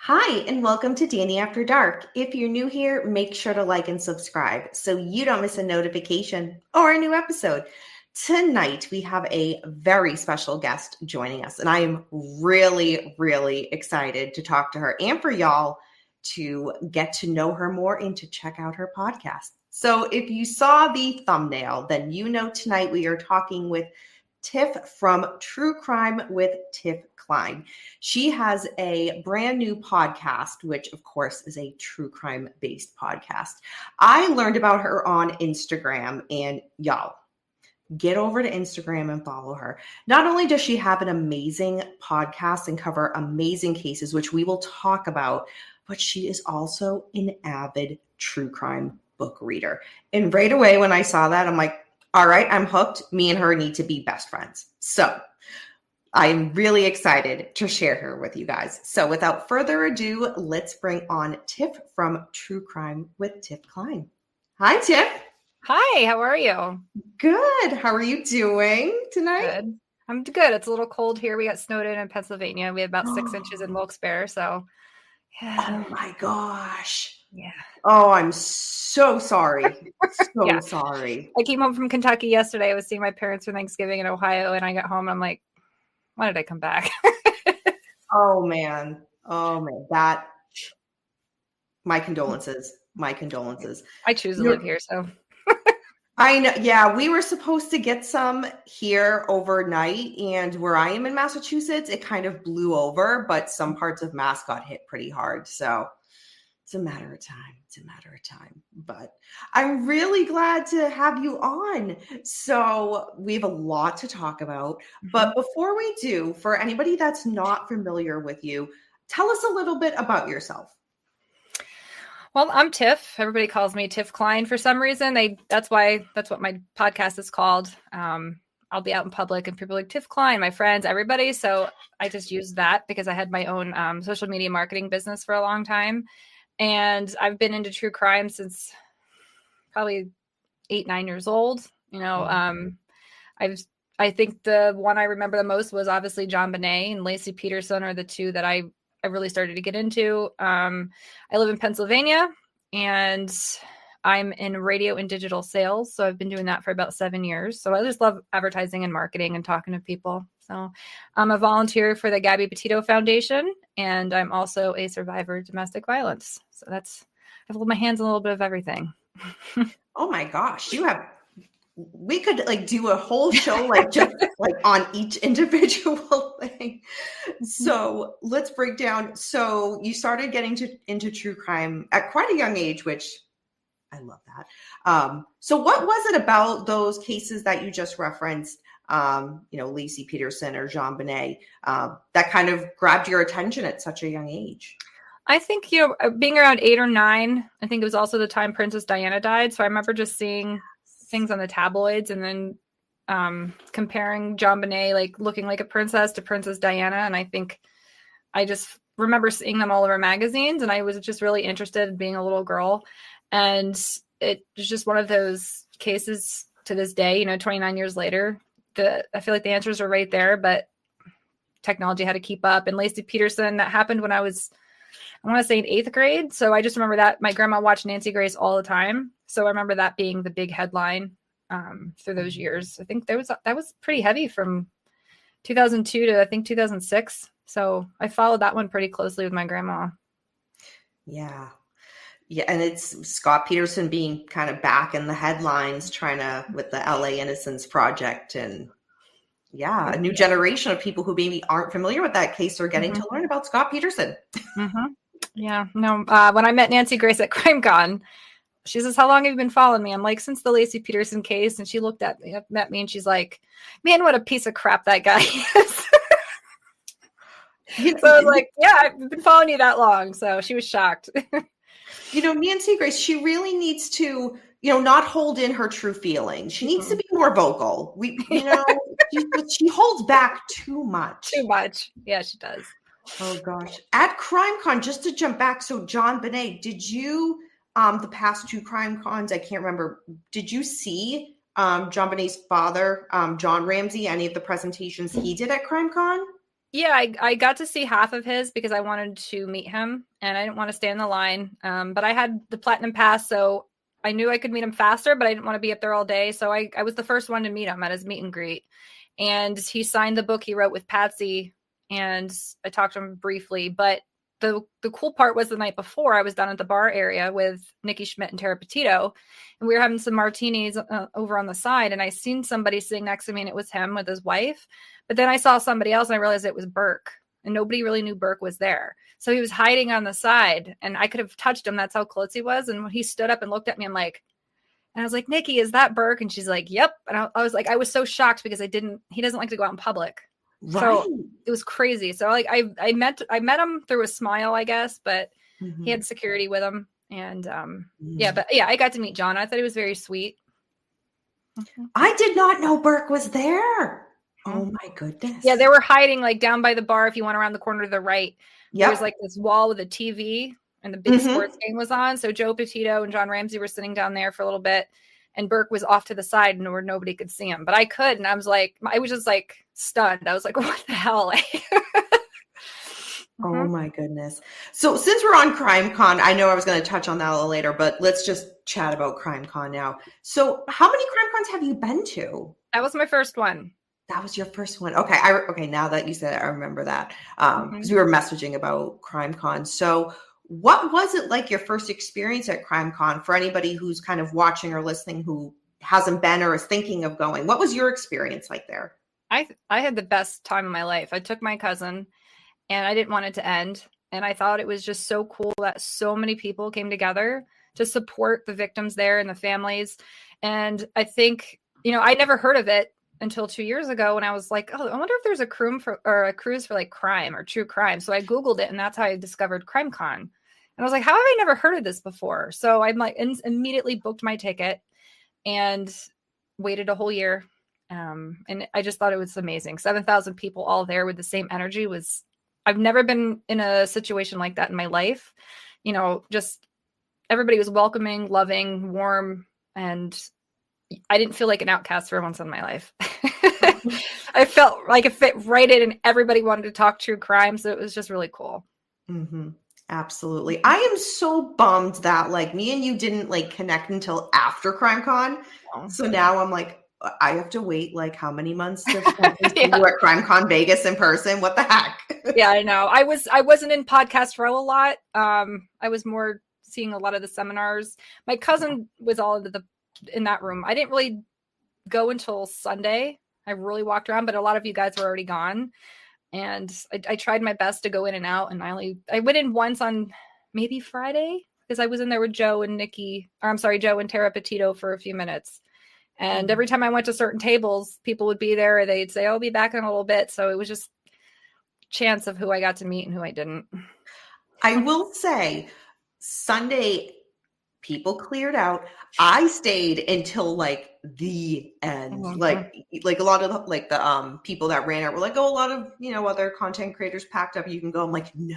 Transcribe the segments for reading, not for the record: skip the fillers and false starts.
Hi, and welcome to Dani After Dark. If you're new here, make sure to like and subscribe so you don't miss a notification or a new episode. Tonight, we have a very special guest joining us, and I am really, really excited to talk to her and for y'all to get to know her more and to check out her podcast. So if you saw the thumbnail, then you know tonight we are talking with Tiff from True Crime with Tiff Kline. She has a brand new podcast, which of course is a true crime based podcast. I learned about her on Instagram, and y'all, get over to Instagram and follow her. Not only does she have an amazing podcast and cover amazing cases, which we will talk about, but she is also an avid true crime book reader. And right away when I saw that, I'm like, all right, I'm hooked. Me and her need to be best friends. So I'm really excited to share her with you guys. So without further ado, let's bring on Tiff from True Crime with Tiff Kline. Hi, Tiff. Hi, how are you? Good. How are you doing tonight? Good. I'm good. It's a little cold here. We got snowed in Pennsylvania. We had about 6 inches in Wilkes-Barre. So, yeah. Oh my gosh. Yeah. Oh, I'm so sorry. Sorry. I came home from Kentucky yesterday. I was seeing my parents for Thanksgiving in Ohio, and I got home and I'm like, why did I come back? Oh man. My condolences. I choose to live here, so. I know. Yeah, we were supposed to get some here overnight, and where I am in Massachusetts, it kind of blew over, but some parts of Mass got hit pretty hard. So it's a matter of time. But I'm really glad to have you on. So we have a lot to talk about. But before we do, for anybody that's not familiar with you, tell us a little bit about yourself. Well, I'm Tiff. Everybody calls me Tiff Kline for some reason. That's what my podcast is called. I'll be out in public and people are like, Tiff Kline, my friends, everybody. So I just use that because I had my own social media marketing business for a long time. And I've been into true crime since probably 8-9 years old. You know, I think the one I remember the most was obviously JonBenet and Laci Peterson are the two that I really started to get into. I live in Pennsylvania and I'm in radio and digital sales. So I've been doing that for about 7 years. So I just love advertising and marketing and talking to people. So I'm a volunteer for the Gabby Petito Foundation, and I'm also a survivor of domestic violence. So I've my hands in a little bit of everything. Oh my gosh. We could do a whole show, just on each individual thing. So let's break down. So you started getting into true crime at quite a young age, which I love that. So what was it about those cases that you just referenced, Laci Peterson or JonBenet, that kind of grabbed your attention at such a young age? I think, being around 8 or 9, I think it was also the time Princess Diana died. So I remember just seeing things on the tabloids and then comparing JonBenet, looking like a princess to Princess Diana. And I think I just remember seeing them all over magazines, and I was just really interested in being a little girl. And it was just one of those cases to this day, 29 years later, I feel like the answers are right there, but technology had to keep up. And Laci Peterson, that happened when I was, I want to say in 8th grade. So I just remember that my grandma watched Nancy Grace all the time. So I remember that being the big headline through those years. I think that was pretty heavy from 2002 to I think 2006. So I followed that one pretty closely with my grandma. Yeah. Yeah. And it's Scott Peterson being kind of back in the headlines with the LA Innocence Project. And yeah, a new generation of people who maybe aren't familiar with that case are getting to learn about Scott Peterson. Yeah. No, when I met Nancy Grace at CrimeCon, she says, how long have you been following me? I'm like, since the Laci Peterson case. And she looked at me and she's like, man, what a piece of crap that guy is. So I was like, yeah, I've been following you that long. So she was shocked. Nancy Grace, she really needs to, not hold in her true feelings. She needs to be more vocal. She holds back too much. Too much. Yeah, she does. Oh gosh. At CrimeCon, just to jump back. So JonBenet, did you, the past 2 CrimeCons, I can't remember, did you see JonBenet's father, John Ramsey, any of the presentations he did at CrimeCon? Yeah, I got to see half of his because I wanted to meet him and I didn't want to stay in the line. But I had the platinum pass, so I knew I could meet him faster, but I didn't want to be up there all day. So I was the first one to meet him at his meet and greet. And he signed the book he wrote with Patsy, and I talked to him briefly. But the cool part was the night before I was down at the bar area with Nikki Schmidt and Tara Petito, and we were having some martinis over on the side, and I seen somebody sitting next to me, and it was him with his wife. But then I saw somebody else and I realized it was Burke, and nobody really knew Burke was there. So he was hiding on the side and I could have touched him. That's how close he was. And when he stood up and looked at me, and I was like, Nikki, is that Burke? And she's like, yep. And I was like, I was so shocked because he doesn't like to go out in public. Right. So it was crazy. So like I met him through a smile, I guess, but he had security with him. And I got to meet John. I thought he was very sweet. I did not know Burke was there. Oh my goodness. Yeah, they were hiding like down by the bar. If you went around the corner to the right, there was like this wall with a TV and the big sports game was on. So Joe Petito and John Ramsey were sitting down there for a little bit, and Burke was off to the side and where nobody could see him. But I could, and I was just like stunned. I was like, what the hell? Oh my goodness. So since we're on CrimeCon, I know I was going to touch on that a little later, but let's just chat about CrimeCon now. So how many CrimeCons have you been to? That was my first one. That was your first one. Okay. Okay. Now that you said it, I remember that. Because we were messaging about CrimeCon. So what was it like your first experience at CrimeCon for anybody who's kind of watching or listening who hasn't been or is thinking of going? What was your experience like there? I had the best time of my life. I took my cousin and I didn't want it to end. And I thought it was just so cool that so many people came together to support the victims there and the families. And I think, I never heard of it until 2 years ago when I was like, oh, I wonder if there's a cruise for like crime or true crime. So I Googled it, and that's how I discovered CrimeCon. And I was like, how have I never heard of this before? So I'm like, immediately booked my ticket and waited a whole year. And I just thought it was amazing. 7,000 people all there with the same energy I've never been in a situation like that in my life. Just everybody was welcoming, loving, warm, and I didn't feel like an outcast for once in my life. I felt like it fit right in, and everybody wanted to talk true crime. So it was just really cool. Absolutely. I am so bummed that like me and you didn't like connect until after CrimeCon. So now I'm like, I have to wait like how many months to see you at CrimeCon Vegas in person? What the heck? Yeah, I know. I wasn't in Podcast Row a lot. I was more seeing a lot of the seminars. My cousin was all in that room. I didn't really go until Sunday. I really walked around, but a lot of you guys were already gone. And I tried my best to go in and out. And I went in once on maybe Friday because I was in there with Joe and Joe and Tara Petito for a few minutes. And every time I went to certain tables, people would be there. Or they'd say, I'll be back in a little bit. So it was just chance of who I got to meet and who I didn't. I will say Sunday, people cleared out. I stayed until like the end. Like a lot of the people that ran out were like, oh, a lot of, other content creators packed up. You can go. I'm like, no.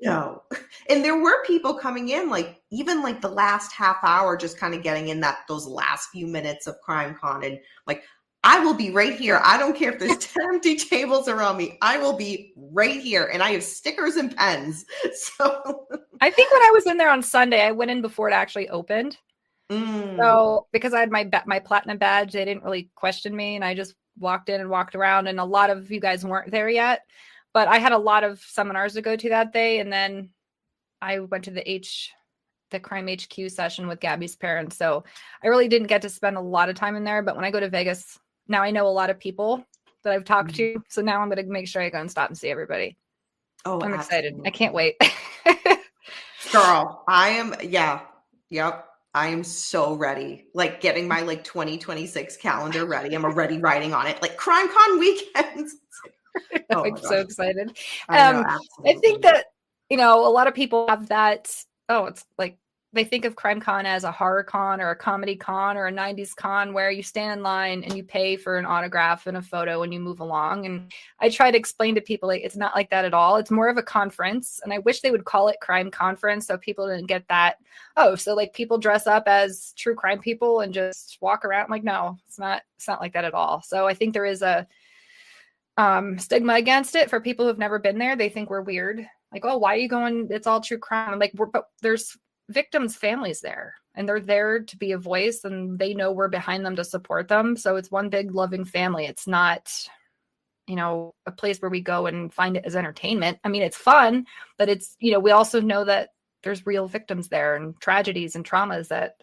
No. And there were people coming in, like even like the last half hour, just kind of getting in those last few minutes of CrimeCon. And like, I will be right here. I don't care if there's 10 empty tables around me. I will be right here. And I have stickers and pens. So I think when I was in there on Sunday, I went in before it actually opened. So because I had my platinum badge, they didn't really question me. And I just walked in and walked around. And a lot of you guys weren't there yet. But I had a lot of seminars to go to that day. And then I went to the Crime HQ session with Gabby's parents. So I really didn't get to spend a lot of time in there. But when I go to Vegas, now I know a lot of people that I've talked to. So now I'm going to make sure I go and stop and see everybody. Oh, I'm excited. I can't wait. Girl, I am. Yeah. Yep. I am so ready. Like getting my 2026 calendar ready. I'm already writing on it. Like CrimeCon weekends. Oh I'm so excited. I think that, a lot of people have that. Oh, it's like they think of CrimeCon as a horror con or a comedy con or a 90s con where you stand in line and you pay for an autograph and a photo and you move along. And I try to explain to people like it's not like that at all. It's more of a conference. And I wish they would call it Crime Conference so people didn't get that. Oh, so like people dress up as true crime people and just walk around. I'm like, no, it's not like that at all. So I think there is stigma against it for people who've never been there. They think we're weird. Like, oh, why are you going? It's all true crime. I'm like, but there's victims' families there, and they're there to be a voice, and they know we're behind them to support them. So it's one big loving family. It's not, a place where we go and find it as entertainment. I mean, it's fun, but it's, we also know that there's real victims there and tragedies and traumas that,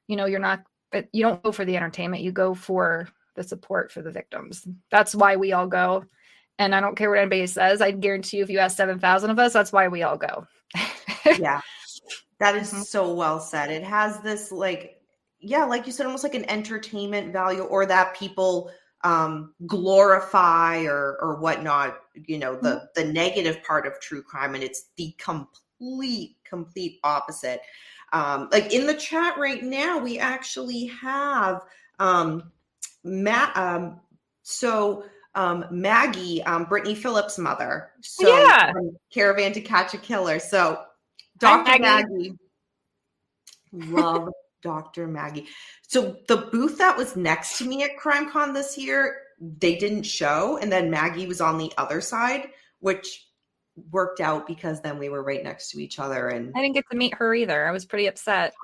you don't go for the entertainment. You go for the support for the victims. That's why we all go. And I don't care what anybody says. I guarantee you, if you ask 7,000 of us, that's why we all go. Yeah, that is so well said. It has this like you said, almost like an entertainment value, or that people glorify or whatnot, the negative part of true crime. And it's the complete opposite. Like in the chat right now, we actually have Maggie, Brittany Phillips' mother. So yeah. Caravan to Catch a Killer. So Dr. Maggie. Love Dr. Maggie. So the booth that was next to me at CrimeCon this year, they didn't show. And then Maggie was on the other side, which worked out because then we were right next to each other. And I didn't get to meet her either. I was pretty upset.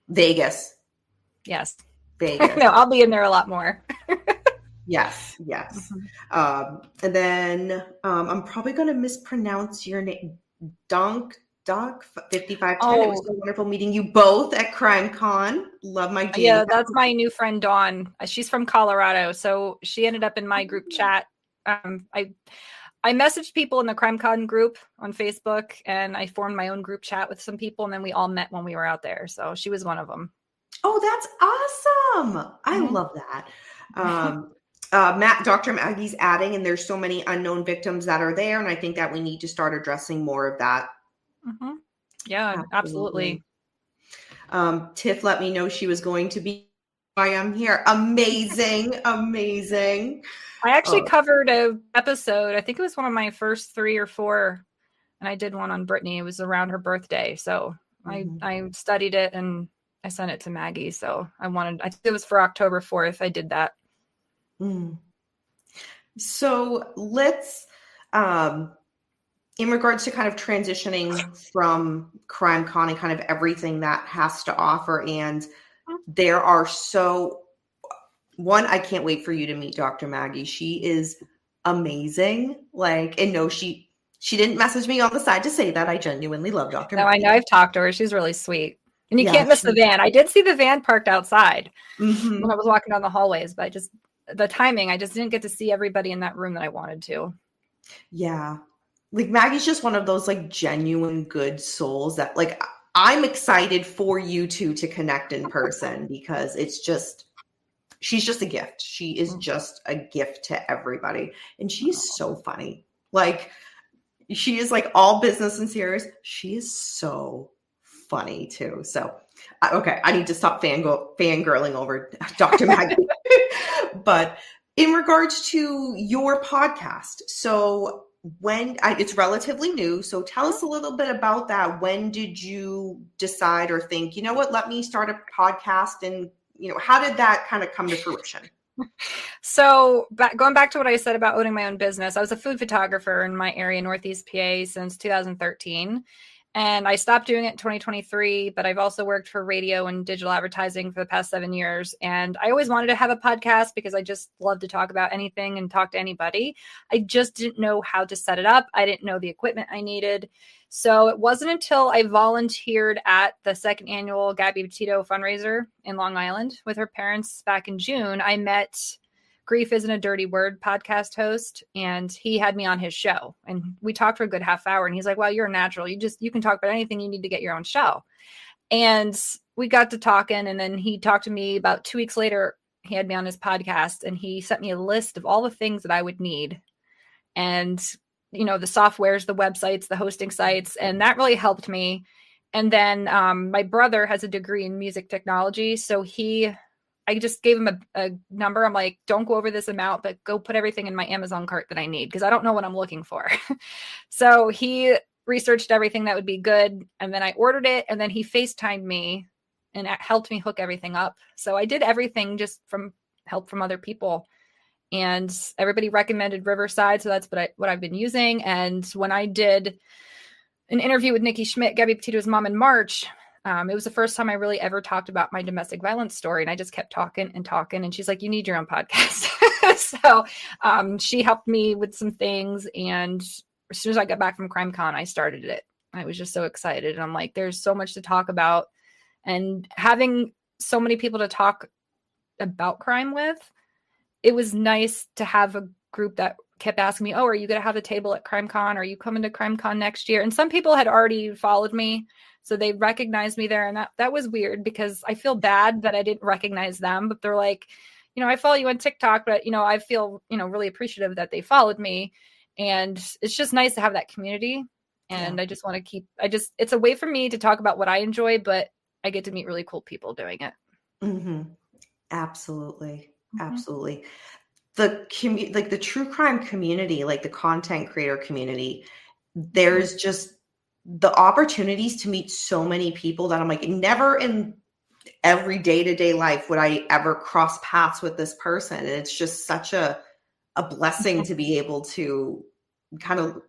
Vegas. Yes. Vegas. No, I'll be in there a lot more. Yes. And then I'm probably going to mispronounce your name. Doc 5510. Oh. It was so wonderful meeting you both at CrimeCon. Love my Dani. Yeah, that's my new friend Dawn. She's from Colorado, so she ended up in my group chat. I messaged people in the CrimeCon group on Facebook, and I formed my own group chat with some people, and then we all met when we were out there. So she was one of them. Oh, that's awesome! I love that. Dr. Maggie's adding, and there's so many unknown victims that are there, and I think that we need to start addressing more of that. Yeah, absolutely. Tiff let me know she was going to be. I am here. Amazing. I actually covered an episode. I think it was one of my first 3 or 4, and I did one on Brittany. It was around her birthday, so I studied it and I sent it to Maggie. So I think it was for October 4th. I did that. So let's, in regards to kind of transitioning from CrimeCon and kind of everything that has to offer, and there are I can't wait for you to meet Dr. Maggie. She is amazing. And no, she didn't message me on the side to say that. I genuinely love Dr. Maggie. I know, I've talked to her. She's really sweet. And you can't miss the van. I did see the van parked outside when I was walking down the hallways, but the timing, I just didn't get to see everybody in that room that I wanted to. Yeah. Maggie's just one of those genuine good souls that I'm excited for you two to connect in person, because she's just a gift. She is just a gift to everybody. And she's so funny. She is all business and serious. She is so funny too. So, okay, I need to stop fangirling over Dr. Maggie. But in regards to your podcast, so it's relatively new. So tell us a little bit about that. When did you decide or think, you know what, let me start a podcast? And, how did that kind of come to fruition? So going back to what I said about owning my own business, I was a food photographer in my area, Northeast PA, since 2013. And I stopped doing it in 2023, but I've also worked for radio and digital advertising for the past 7 years. And I always wanted to have a podcast because I just love to talk about anything and talk to anybody. I just didn't know how to set it up. I didn't know the equipment I needed. So it wasn't until I volunteered at the 2nd annual Gabby Petito fundraiser in Long Island with her parents back in June, I met Grief Isn't a Dirty Word podcast host, and he had me on his show, and we talked for a good half hour, and he's like, well, you're a natural. You can talk about anything. You need to get your own show. And we got to talking, and then he talked to me about 2 weeks later. He had me on his podcast, and he sent me a list of all the things that I would need. And, the softwares, the websites, the hosting sites, and that really helped me. And then my brother has a degree in music technology. So I just gave him a number. I'm like, don't go over this amount, but go put everything in my Amazon cart that I need, because I don't know what I'm looking for. So he researched everything that would be good. And then I ordered it. And then he FaceTimed me and helped me hook everything up. So I did everything just from help from other people. and everybody recommended Riverside. So that's what I've been using. And when I did an interview with Nikki Schmidt, Gabby Petito's mom, in March, it was the first time I really ever talked about my domestic violence story. And I just kept talking and talking. And she's like, you need your own podcast. So she helped me with some things. And as soon as I got back from CrimeCon, I started it. I was just so excited. And I'm like, there's so much to talk about. And having so many people to talk about crime with, it was nice to have a group that kept asking me, oh, are you going to have a table at CrimeCon? Are you coming to CrimeCon next year? And some people had already followed me, so they recognized me there. And that was weird because I feel bad that I didn't recognize them, but they're like, I follow you on TikTok, but, I feel, really appreciative that they followed me. And it's just nice to have that community. And I just want to it's a way for me to talk about what I enjoy, but I get to meet really cool people doing it. Mm-hmm. Absolutely. Absolutely. The the true crime community, like the content creator community, there's just the opportunities to meet so many people that I'm like, never in every day-to-day life would I ever cross paths with this person. And it's just such a blessing to be able to kind of,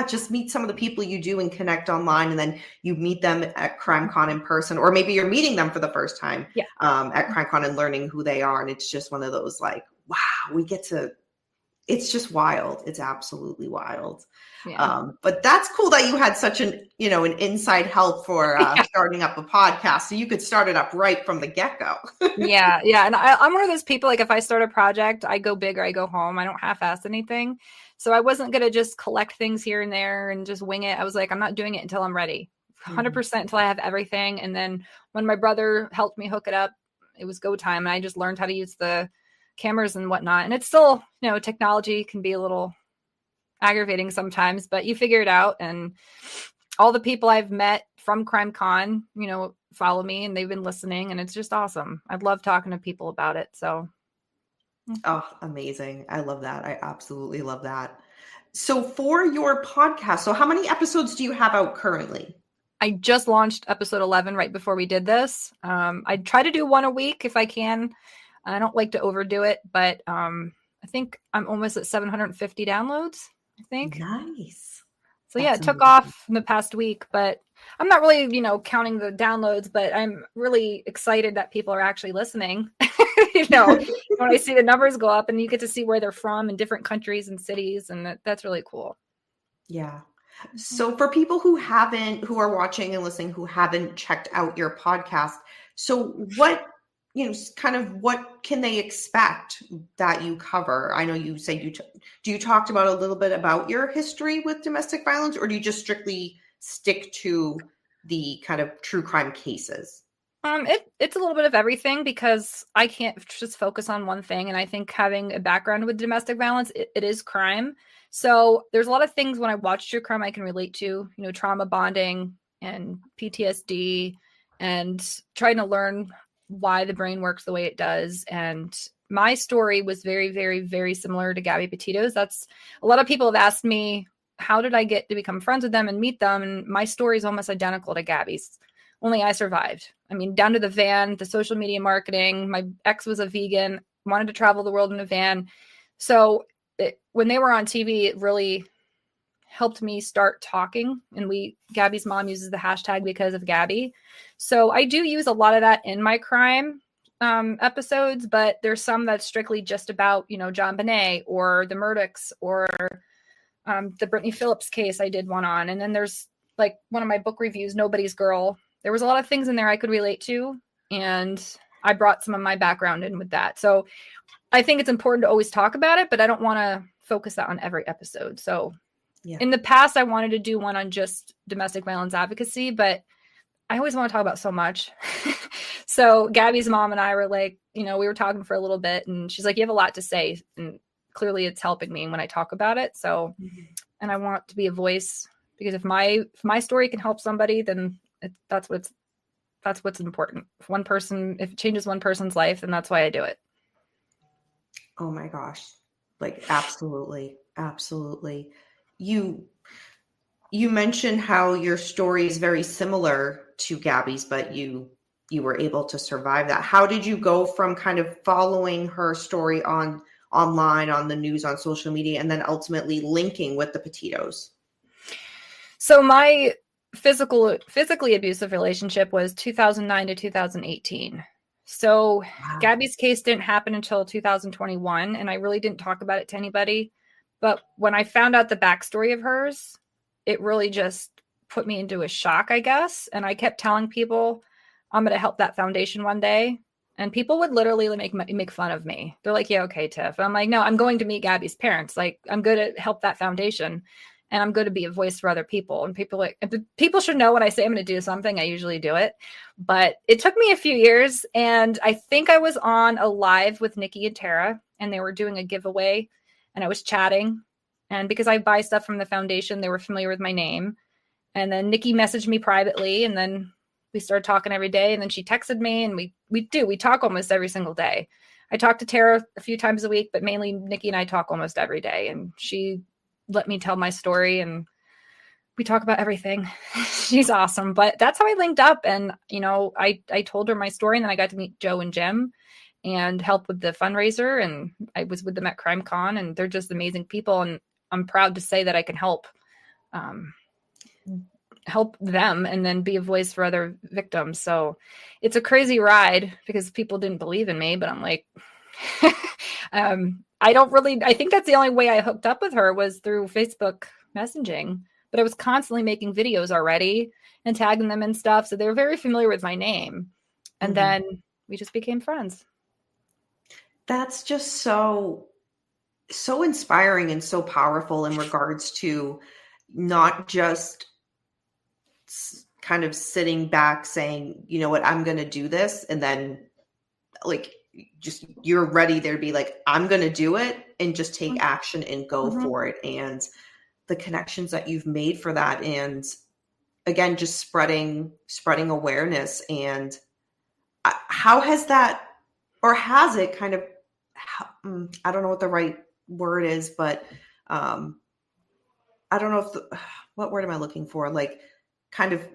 just meet some of the people you do and connect online. And then you meet them at CrimeCon in person, or maybe you're meeting them for the first time at CrimeCon and learning who they are. And it's just one of those like, wow, it's just wild. It's absolutely wild. Yeah. But that's cool that you had such an inside help for starting up a podcast. So you could start it up right from the get-go. Yeah. And I'm one of those people, like if I start a project, I go big or I go home. I don't half-ass anything. So I wasn't going to just collect things here and there and just wing it. I was like, I'm not doing it until I'm ready, 100% until I have everything. And then when my brother helped me hook it up, it was go time. And I just learned how to use the cameras and whatnot. And it's still, technology can be a little aggravating sometimes, but you figure it out. And all the people I've met from CrimeCon, follow me and they've been listening, and it's just awesome. I love talking to people about it. So. Oh, amazing. I love that. I absolutely love that. So for your podcast, so how many episodes do you have out currently? I just launched episode 11 right before we did this. I try to do one a week if I can. I don't like to overdo it, but I think I'm almost at 750 downloads, I think. Nice. So yeah, it took off in the past week, but I'm not really, counting the downloads, but I'm really excited that people are actually listening. When I see the numbers go up and you get to see where they're from in different countries and cities, and that's really cool. Yeah. So for people who are watching and listening, who haven't checked out your podcast, so what, kind of what can they expect that you cover? I know you say do you talk about a little bit about your history with domestic violence, or do you just strictly stick to the kind of true crime cases? It's a little bit of everything because I can't just focus on one thing. And I think having a background with domestic violence, it is crime. So there's a lot of things when I watch true crime I can relate to, trauma bonding and PTSD and trying to learn why the brain works the way it does. And my story was very, very, very similar to Gabby Petito's. That's a lot of people have asked me, how did I get to become friends with them and meet them? And my story is almost identical to Gabby's. Only I survived. I mean, down to the van, the social media marketing. My ex was a vegan, wanted to travel the world in a van. So when they were on TV, it really helped me start talking. And Gabby's mom uses the hashtag because of Gabby. So I do use a lot of that in my crime episodes, but there's some that's strictly just about, John Bonet or the Murdocks or the Brittany Phillips case I did one on. And then there's like one of my book reviews, Nobody's Girl. There was a lot of things in there I could relate to, and I brought some of my background in with that. So I think it's important to always talk about it, but I don't want to focus that on every episode. So in the past, I wanted to do one on just domestic violence advocacy, but I always want to talk about so much. So Gabby's mom and I were like, we were talking for a little bit, and she's like, you have a lot to say. And clearly it's helping me when I talk about it. So, and I want to be a voice, because if my story can help somebody, then that's what's important. If it changes one person's life, then that's why I do it. Oh my gosh. Like, absolutely. Absolutely. You mentioned how your story is very similar to Gabby's, but you were able to survive that. How did you go from kind of following her story on online, on the news, on social media, and then ultimately linking with the Petitos? So my physically abusive relationship was 2009 to 2018. So Wow. Gabby's case didn't happen until 2021, and I really didn't talk about it to anybody. But when I found out the backstory of hers, it really just put me into a shock, I guess. And I kept telling people I'm going to help that foundation one day. And people would literally make fun of me. They're like, yeah, okay, Tiff. And I'm like, no, I'm going to meet Gabby's parents. Like, I'm going to help that foundation. And I'm going to be a voice for other people. And people should know when I say I'm going to do something, I usually do it. But it took me a few years. And I think I was on a live with Nikki and Tara, and they were doing a giveaway. And I was chatting. And because I buy stuff from the foundation, they were familiar with my name. And then Nikki messaged me privately. And then we started talking every day. And then she texted me. And we talk almost every single day. I talk to Tara a few times a week, but mainly Nikki and I talk almost every day. And she let me tell my story, and we talk about everything. She's awesome. But that's how I linked up. And, I told her my story, and then I got to meet Joe and Jim and help with the fundraiser. And I was with them at CrimeCon, and they're just amazing people. And I'm proud to say that I can help them and then be a voice for other victims. So it's a crazy ride because people didn't believe in me, but I'm like, I think that's the only way I hooked up with her was through Facebook messaging, but I was constantly making videos already and tagging them and stuff. So they were very familiar with my name. And then we just became friends. That's just so inspiring and so powerful in regards to not just kind of sitting back saying, you know what, I'm going to do this. And then like, just you're ready there to be like, I'm going to do it and just take action and go for it. And the connections that you've made for that. And again, just spreading awareness. And how has that, or has it kind of, I don't know what the right word is, but I don't know what word am I looking for? Like kind of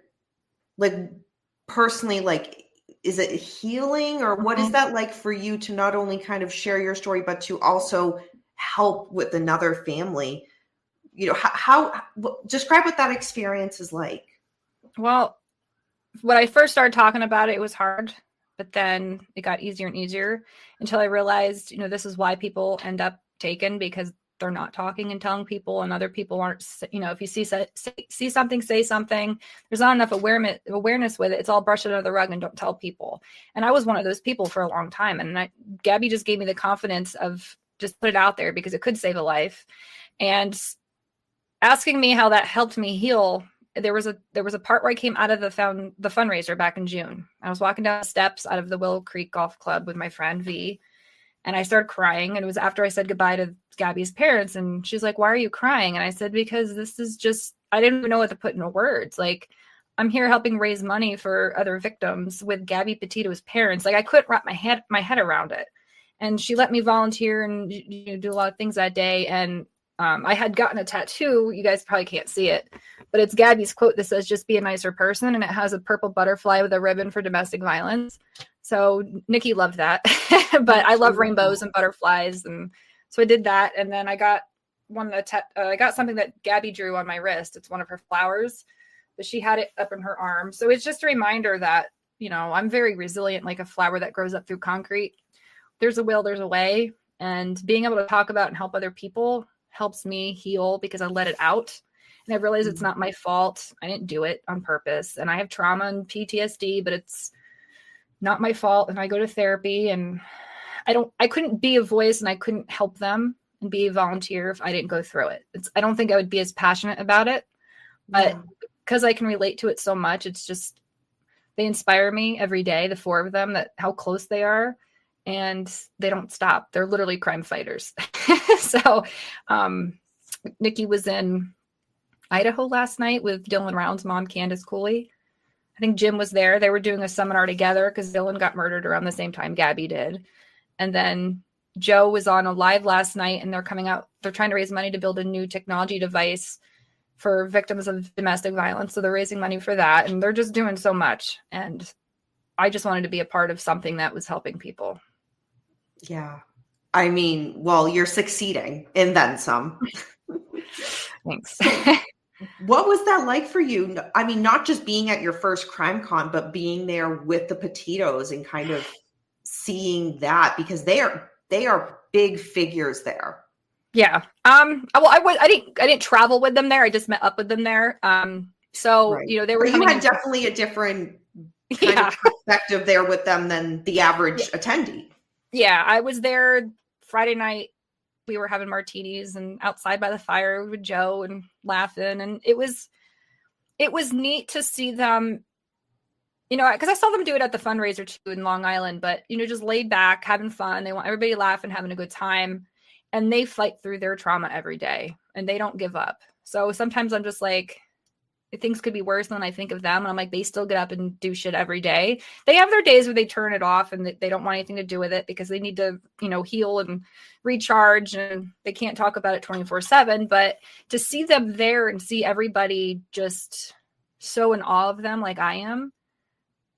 like personally, like, is it healing, or what is that like for you to not only kind of share your story, but to also help with another family? How describe what that experience is like. Well, when I first started talking about it, it was hard, but then it got easier and easier until I realized, this is why people end up taken, because they're not talking and telling people, and other people aren't, if you see something, say something. There's not enough awareness with it. It's all brushed under the rug and don't tell people. And I was one of those people for a long time. And Gabby just gave me the confidence of just put it out there because it could save a life. And asking me how that helped me heal, there was a part where I came out of the fundraiser back in June. I was walking down the steps out of the Willow Creek Golf Club with my friend V, and I started crying. And it was after I said goodbye to Gabby's parents. And she's like, why are you crying? And I said, because this is just, I didn't even know what to put into words. Like, I'm here helping raise money for other victims with Gabby Petito's parents. Like, I couldn't wrap my head around it. And she let me volunteer and do a lot of things that day. And I had gotten a tattoo. You guys probably can't see it, but it's Gabby's quote that says, just be a nicer person. And it has a purple butterfly with a ribbon for domestic violence. So Nikki loved that, but I love rainbows and butterflies. And so I did that. And then I got I got something that Gabby drew on my wrist. It's one of her flowers, but she had it up in her arm. So it's just a reminder that, I'm very resilient, like a flower that grows up through concrete. There's a will, there's a way. And being able to talk about and help other people helps me heal because I let it out. And I realize it's not my fault. I didn't do it on purpose. And I have trauma and PTSD, but it's not my fault. And I go to therapy, and I couldn't be a voice and I couldn't help them and be a volunteer if I didn't go through it. I don't think I would be as passionate about it, but because I can relate to it so much, it's just, they inspire me every day, the four of them, that how close they are, and they don't stop. They're literally crime fighters. So Nikki was in Idaho last night with Dylan Round's mom, Candace Cooley. I think Jim was there. They were doing a seminar together because Dylan got murdered around the same time Gabby did. And then Joe was on a live last night, and they're coming out. They're trying to raise money to build a new technology device for victims of domestic violence. So they're raising money for that. And they're just doing so much. And I just wanted to be a part of something that was helping people. Yeah. I mean, well, you're succeeding and then some. Thanks. What was that like for you? I mean, not just being at your first crime con, but being there with the Petitos and kind of seeing that, because they are big figures there. Yeah. Well, I didn't travel with them there. I just met up with them there. So, Right. you know, they were but coming you had in. definitely a different kind of perspective there with them than the average attendee. Yeah. I was there Friday night. We were having martinis and outside by the fire with Joe and laughing. And it was neat to see them, you know, because I saw them do it at the fundraiser too in Long Island, but, you know, just laid back, having fun. They want everybody laughing, having a good time. And they fight through their trauma every day and they don't give up. So sometimes I'm just like, things could be worse than I think of them. And I'm like, they still get up and do shit every day. They have their days where they turn it off and they don't want anything to do with it because they need to, you know, heal and recharge and they can't talk about it 24/7. But to see them there and see everybody just so in awe of them like I am.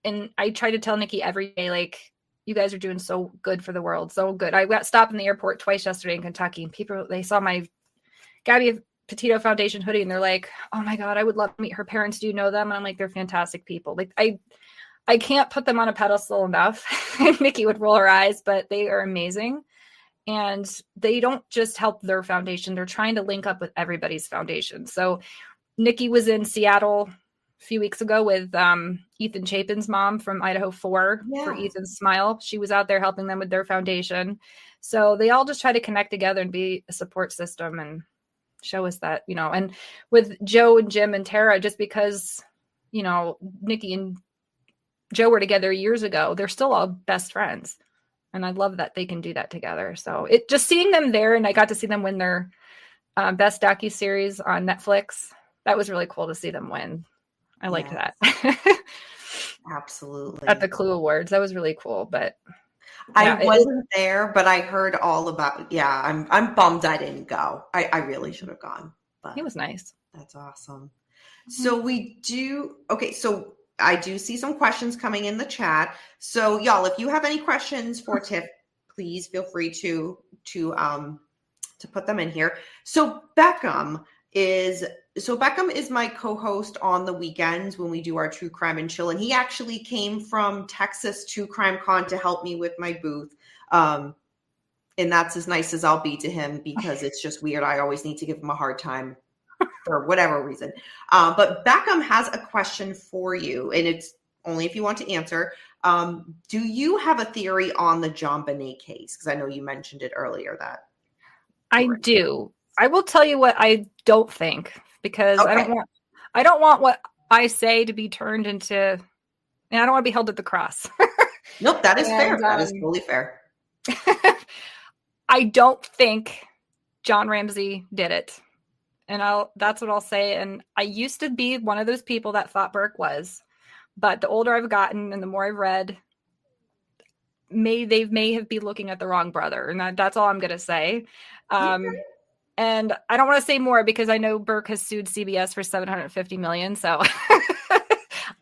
And I try to tell Nikki every day, like, you guys are doing so good for the world. So good. I got stopped in the airport twice yesterday in Kentucky and people, they saw my Gabby Petito Foundation hoodie and they're like, oh my God, I would love to meet her parents. Do you know them? And I'm like, they're fantastic people. Like I can't put them on a pedestal enough. Nikki would roll her eyes, but they are amazing. And they don't just help their foundation. They're trying to link up with everybody's foundation. So Nikki was in Seattle a few weeks ago with Ethan Chapin's mom from Idaho 4 for Ethan's Smile. She was out there helping them with their foundation. So they all just try to connect together and be a support system and show us that, you know, and with Joe and Jim and Tara, just because, you know, Nikki and Joe were together years ago, they're still all best friends. And I love that they can do that together. So it just seeing them there, and I got to see them win their best docuseries on Netflix. That was really cool to see them win. I liked that. Absolutely. At the Clue Awards. That was really cool. But I wasn't there, but I heard all about, I'm bummed I didn't go. I really should have gone. But it was nice. That's awesome. So so I do see some questions coming in the chat. So y'all, if you have any questions for Tiff, please feel free to put them in here. So Beckham is my co-host on the weekends when we do our True Crime and Chill. And he actually came from Texas to CrimeCon to help me with my booth. And that's as nice as I'll be to him because it's just weird. I always need to give him a hard time for whatever reason. But Beckham has a question for you, and it's only if you want to answer. Do you have a theory on the JonBenet case? Because I know you mentioned it earlier that. I do. I will tell you what I don't think, because I don't want what I say to be turned into, and I don't want to be held at the cross. Nope, that is fair. That is totally fair. I don't think John Ramsey did it. And that's what I'll say. And I used to be one of those people that thought Burke was, but the older I've gotten and the more I've read, they may have been looking at the wrong brother. And that's all I'm going to say. And I don't want to say more because I know Burke has sued CBS for $750 million. So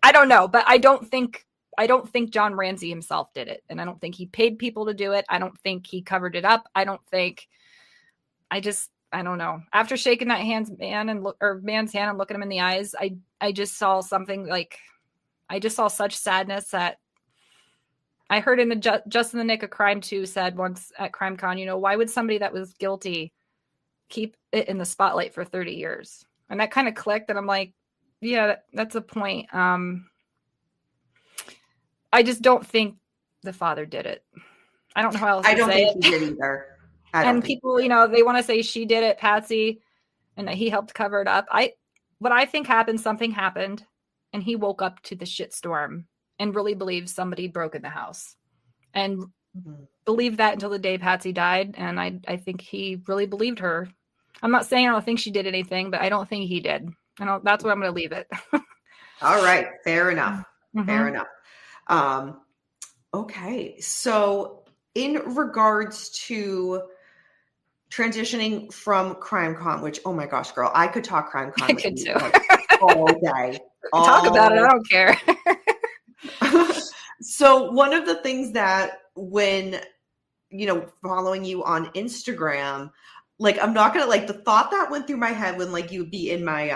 I don't know, but I don't think John Ramsey himself did it. And I don't think he paid people to do it. I don't think he covered it up. I don't know. After shaking that man's hand and looking him in the eyes, I just saw something like, I just saw such sadness that I heard in the Just in the Nick of Crime 2 said once at CrimeCon, you know, why would somebody that was guilty keep it in the spotlight for 30 years? And that kind of clicked, and I'm like, yeah, that's a point. I just don't think the father did it. I don't know how else to say it. I don't think he did either. And people, you know, they want to say she did it, Patsy, and that he helped cover it up. What I think happened, something happened, and he woke up to the shitstorm and really believed somebody broke in the house, and believed that until the day Patsy died. And I think he really believed her. I'm not saying I don't think she did anything, but I don't think he did. And that's where I'm going to leave it. All right. Fair enough. Mm-hmm. Fair enough. Okay. So in regards to transitioning from CrimeCon, which, oh my gosh, girl, I could talk CrimeCon with you like all day. Talk about it. I don't care. So one of the things that when following you on Instagram, like, I'm not going to, like, the thought that went through my head when, like, you would be in my,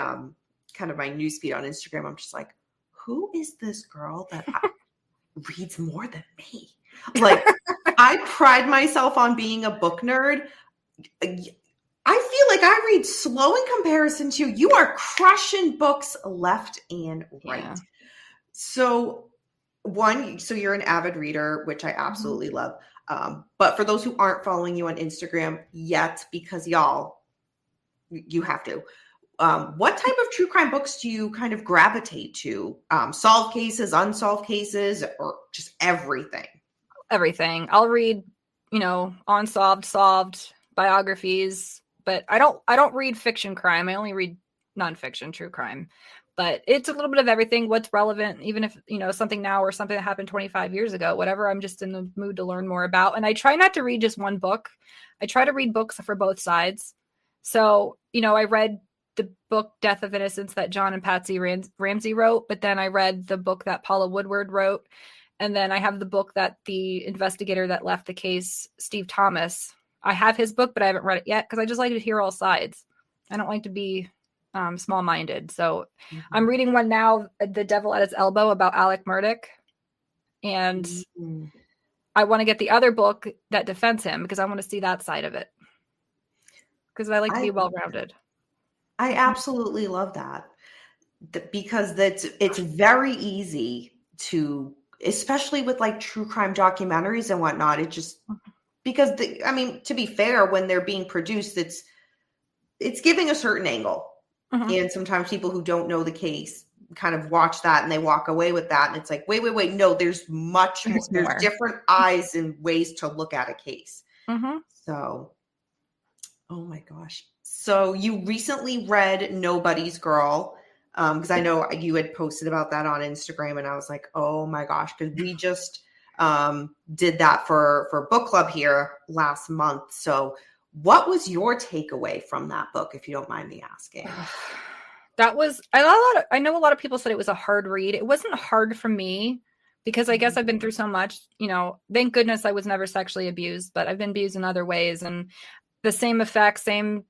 kind of my newsfeed on Instagram, I'm just like, who is this girl that reads more than me? Like, I pride myself on being a book nerd. I feel like I read slow in comparison to you. You are crushing books left and right. Yeah. So you're an avid reader, which I absolutely love. But for those who aren't following you on Instagram yet, because y'all, you have to, what type of true crime books do you kind of gravitate to? Solved cases, unsolved cases, or just everything? Everything. I'll read, unsolved, solved, biographies, but I don't read fiction crime. I only read nonfiction true crime. But it's a little bit of everything, what's relevant, even if, something now or something that happened 25 years ago, whatever I'm just in the mood to learn more about. And I try not to read just one book. I try to read books for both sides. So, I read the book Death of Innocence that John and Patsy Ramsey wrote, but then I read the book that Paula Woodward wrote. And then I have the book that the investigator that left the case, Steve Thomas, I have his book, but I haven't read it yet because I just like to hear all sides. I don't like to be small-minded. So I'm reading one now, The Devil at His Elbow, about Alec Murdaugh. And I want to get the other book that defends him because I want to see that side of it. Because I like to be well-rounded. I absolutely love that. Because it's very easy to, especially with like true crime documentaries and whatnot, it just, because to be fair, when they're being produced, it's giving a certain angle. And sometimes people who don't know the case kind of watch that and they walk away with that. And it's like, wait, no, there's much more. There's different eyes and ways to look at a case. So, oh my gosh. So you recently read Nobody's Girl. Because I know you had posted about that on Instagram and I was like, oh my gosh, because we just did that for book club here last month. So what was your takeaway from that book, if you don't mind me asking? That was, I know a lot of people said it was a hard read. It wasn't hard for me because I guess I've been through so much, thank goodness I was never sexually abused, but I've been abused in other ways and the same effects, same,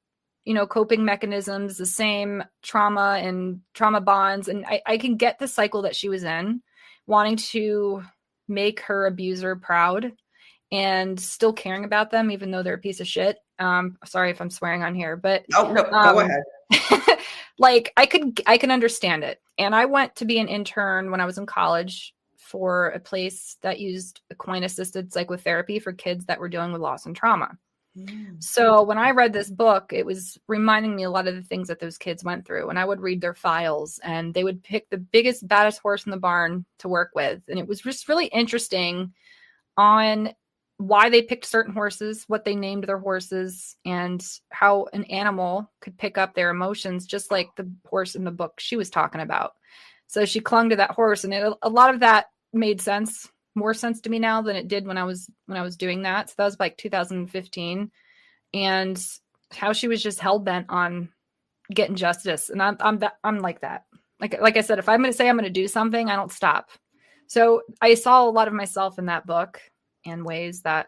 coping mechanisms, the same trauma and trauma bonds. And I can get the cycle that she was in, wanting to make her abuser proud and still caring about them, even though they're a piece of shit. Sorry if I'm swearing on here, but oh no, go ahead. Like I can understand it. And I went to be an intern when I was in college for a place that used equine assisted psychotherapy for kids that were dealing with loss and trauma. So when I read this book, it was reminding me a lot of the things that those kids went through. And I would read their files and they would pick the biggest, baddest horse in the barn to work with. And it was just really interesting on why they picked certain horses, what they named their horses, and how an animal could pick up their emotions, just like the horse in the book she was talking about. So she clung to that horse, and a lot of that made sense, more sense to me now than it did when I was doing that. So that was like 2015, and how she was just hell bent on getting justice. And I'm like that. Like I said, if I'm going to say I'm going to do something, I don't stop. So I saw a lot of myself in that book in ways that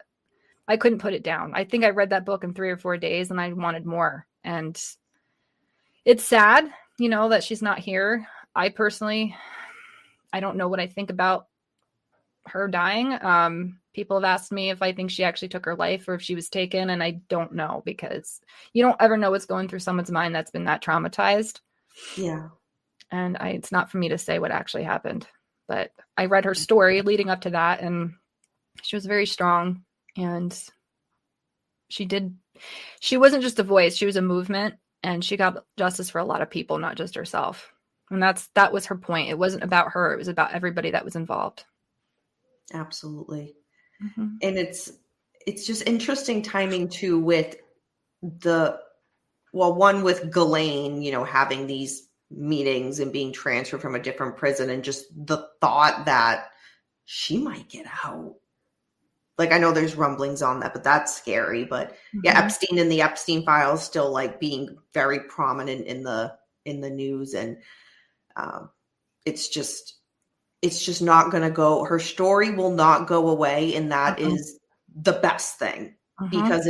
I couldn't put it down. I think I read that book in 3 or 4 days and I wanted more. And it's sad, that she's not here. I personally, I don't know what I think about her dying. People have asked me if I think she actually took her life or if she was taken. And I don't know, because you don't ever know what's going through someone's mind that's been that traumatized. Yeah. And it's not for me to say what actually happened, but I read her story leading up to that, and she was very strong, and she wasn't just a voice, she was a movement, and she got justice for a lot of people, not just herself. And that was her point. It wasn't about her. It was about everybody that was involved. Absolutely. Mm-hmm. And it's just interesting timing too with one with Ghislaine, having these meetings and being transferred from a different prison, and just the thought that she might get out. Like, I know there's rumblings on that, but that's scary. But yeah, Epstein and the Epstein files still like being very prominent in the news. And it's just not going to go. Her story will not go away. And that is the best thing because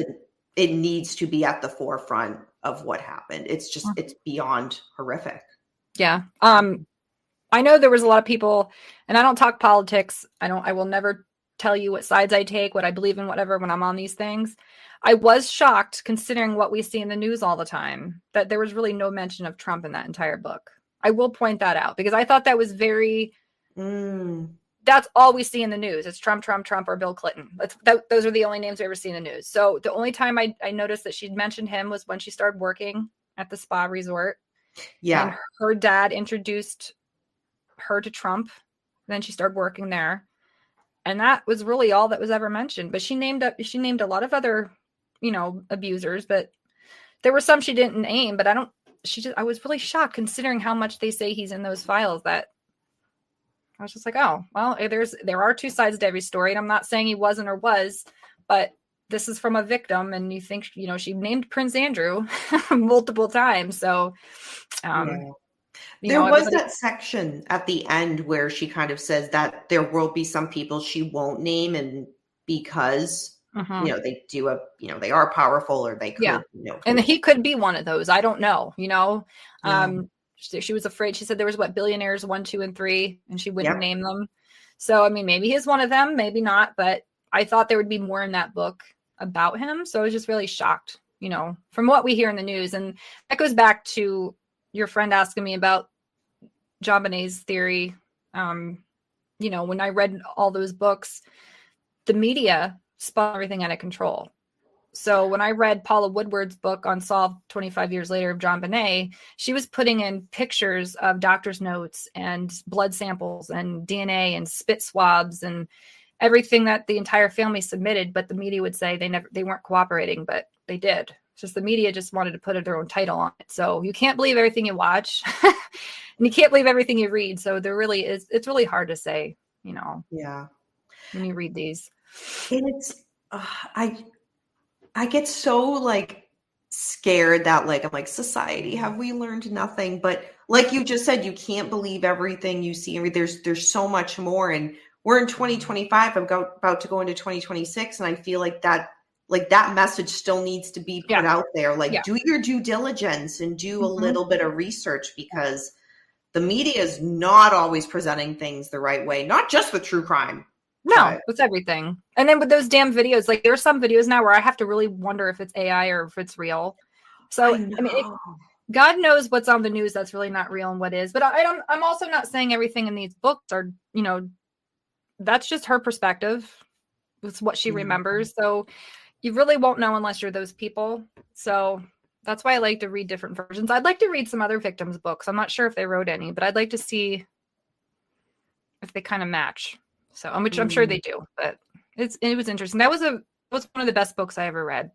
it needs to be at the forefront of what happened. It's just, it's beyond horrific. Yeah. I know there was a lot of people, and I don't talk politics. I will never tell you what sides I take, what I believe in, whatever, when I'm on these things. I was shocked, considering what we see in the news all the time, that there was really no mention of Trump in that entire book. I will point that out because I thought that was very, that's all we see in the news. It's Trump, Trump, Trump, or Bill Clinton. Those are the only names we ever see in the news. So the only time I noticed that she'd mentioned him was when she started working at the spa resort. Yeah. And her dad introduced her to Trump. Then she started working there. And that was really all that was ever mentioned. But she named a lot of other, abusers, but there were some she didn't name, but I was really shocked considering how much they say he's in those files, that I was just like, oh, well, there are two sides to every story. And I'm not saying he wasn't or was, but this is from a victim. And you think, she named Prince Andrew multiple times. So, there was that section at the end where she kind of says that there will be some people she won't name, and because they do they are powerful, or they could, and he could be one of those. I don't know, she was afraid. She said there was billionaires 1, 2, and 3, and she wouldn't name them. So, I mean, maybe he's one of them, maybe not, but I thought there would be more in that book about him. So I was just really shocked, from what we hear in the news. And that goes back to your friend asking me about JonBenét's theory. When I read all those books, the media spun everything out of control. So when I read Paula Woodward's book Unsolved 25 years later of JonBenét, she was putting in pictures of doctor's notes and blood samples and DNA and spit swabs and everything that the entire family submitted, but the media would say they weren't cooperating, but they did. It's just the media just wanted to put their own title on it. So you can't believe everything you watch and you can't believe everything you read. So it's really hard to say, when you read these. And it's, I get so scared that I'm like, society, have we learned nothing? But like you just said, you can't believe everything you see. There's so much more, and we're in 2025. I'm about to go into 2026, and I feel like that message still needs to be put out there. Do your due diligence and do a little bit of research, because the media is not always presenting things the right way. Not just with true crime. No, it's everything. And then with those damn videos, there are some videos now where I have to really wonder if it's AI or if it's real. So, I mean, God knows what's on the news that's really not real and what is. But I'm also not saying everything in these books are, that's just her perspective. It's what she remembers. So you really won't know unless you're those people. So that's why I like to read different versions. I'd like to read some other victims' books. I'm not sure if they wrote any, but I'd like to see if they kind of match. So, which I'm sure they do, but it was interesting. That was one of the best books I ever read.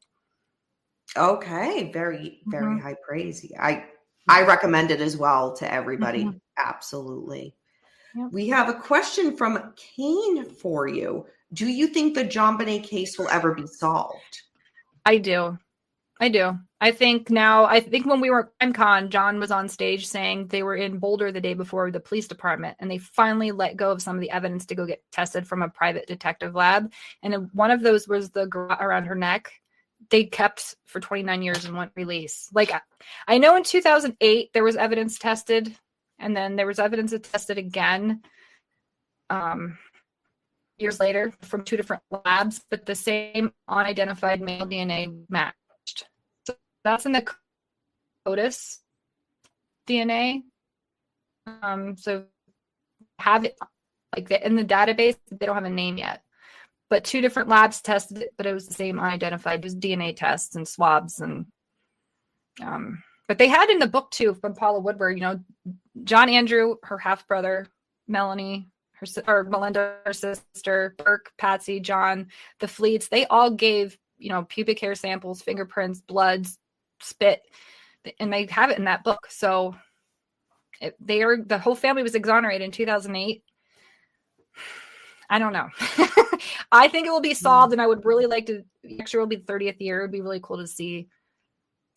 Okay. Very, very high praise. I recommend it as well to everybody. Absolutely. Yep. We have a question from Kane for you. Do you think the JonBenét case will ever be solved? I do. I think when we were at CrimeCon, John was on stage saying they were in Boulder the day before the police department, and they finally let go of some of the evidence to go get tested from a private detective lab. And one of those was the garrote around her neck. They kept for 29 years and wouldn't release. I know in 2008 there was evidence tested, and then there was evidence tested again years later from 2 different labs, but the same unidentified male DNA matched. That's in the CODIS DNA. So have it in the database. They don't have a name yet, but 2 different labs tested it, but it was the same unidentified. It was DNA tests and swabs, and but they had in the book too from Paula Woodward. John Andrew, her half brother, Melanie, Melinda, her sister, Burke, Patsy, John, the Fleets. They all gave pubic hair samples, fingerprints, bloods, spit, and they have it in that book. So the whole family was exonerated in 2008. I don't know. I think it will be solved, and I would really like to. Next year will be the 30th year. It would be really cool to see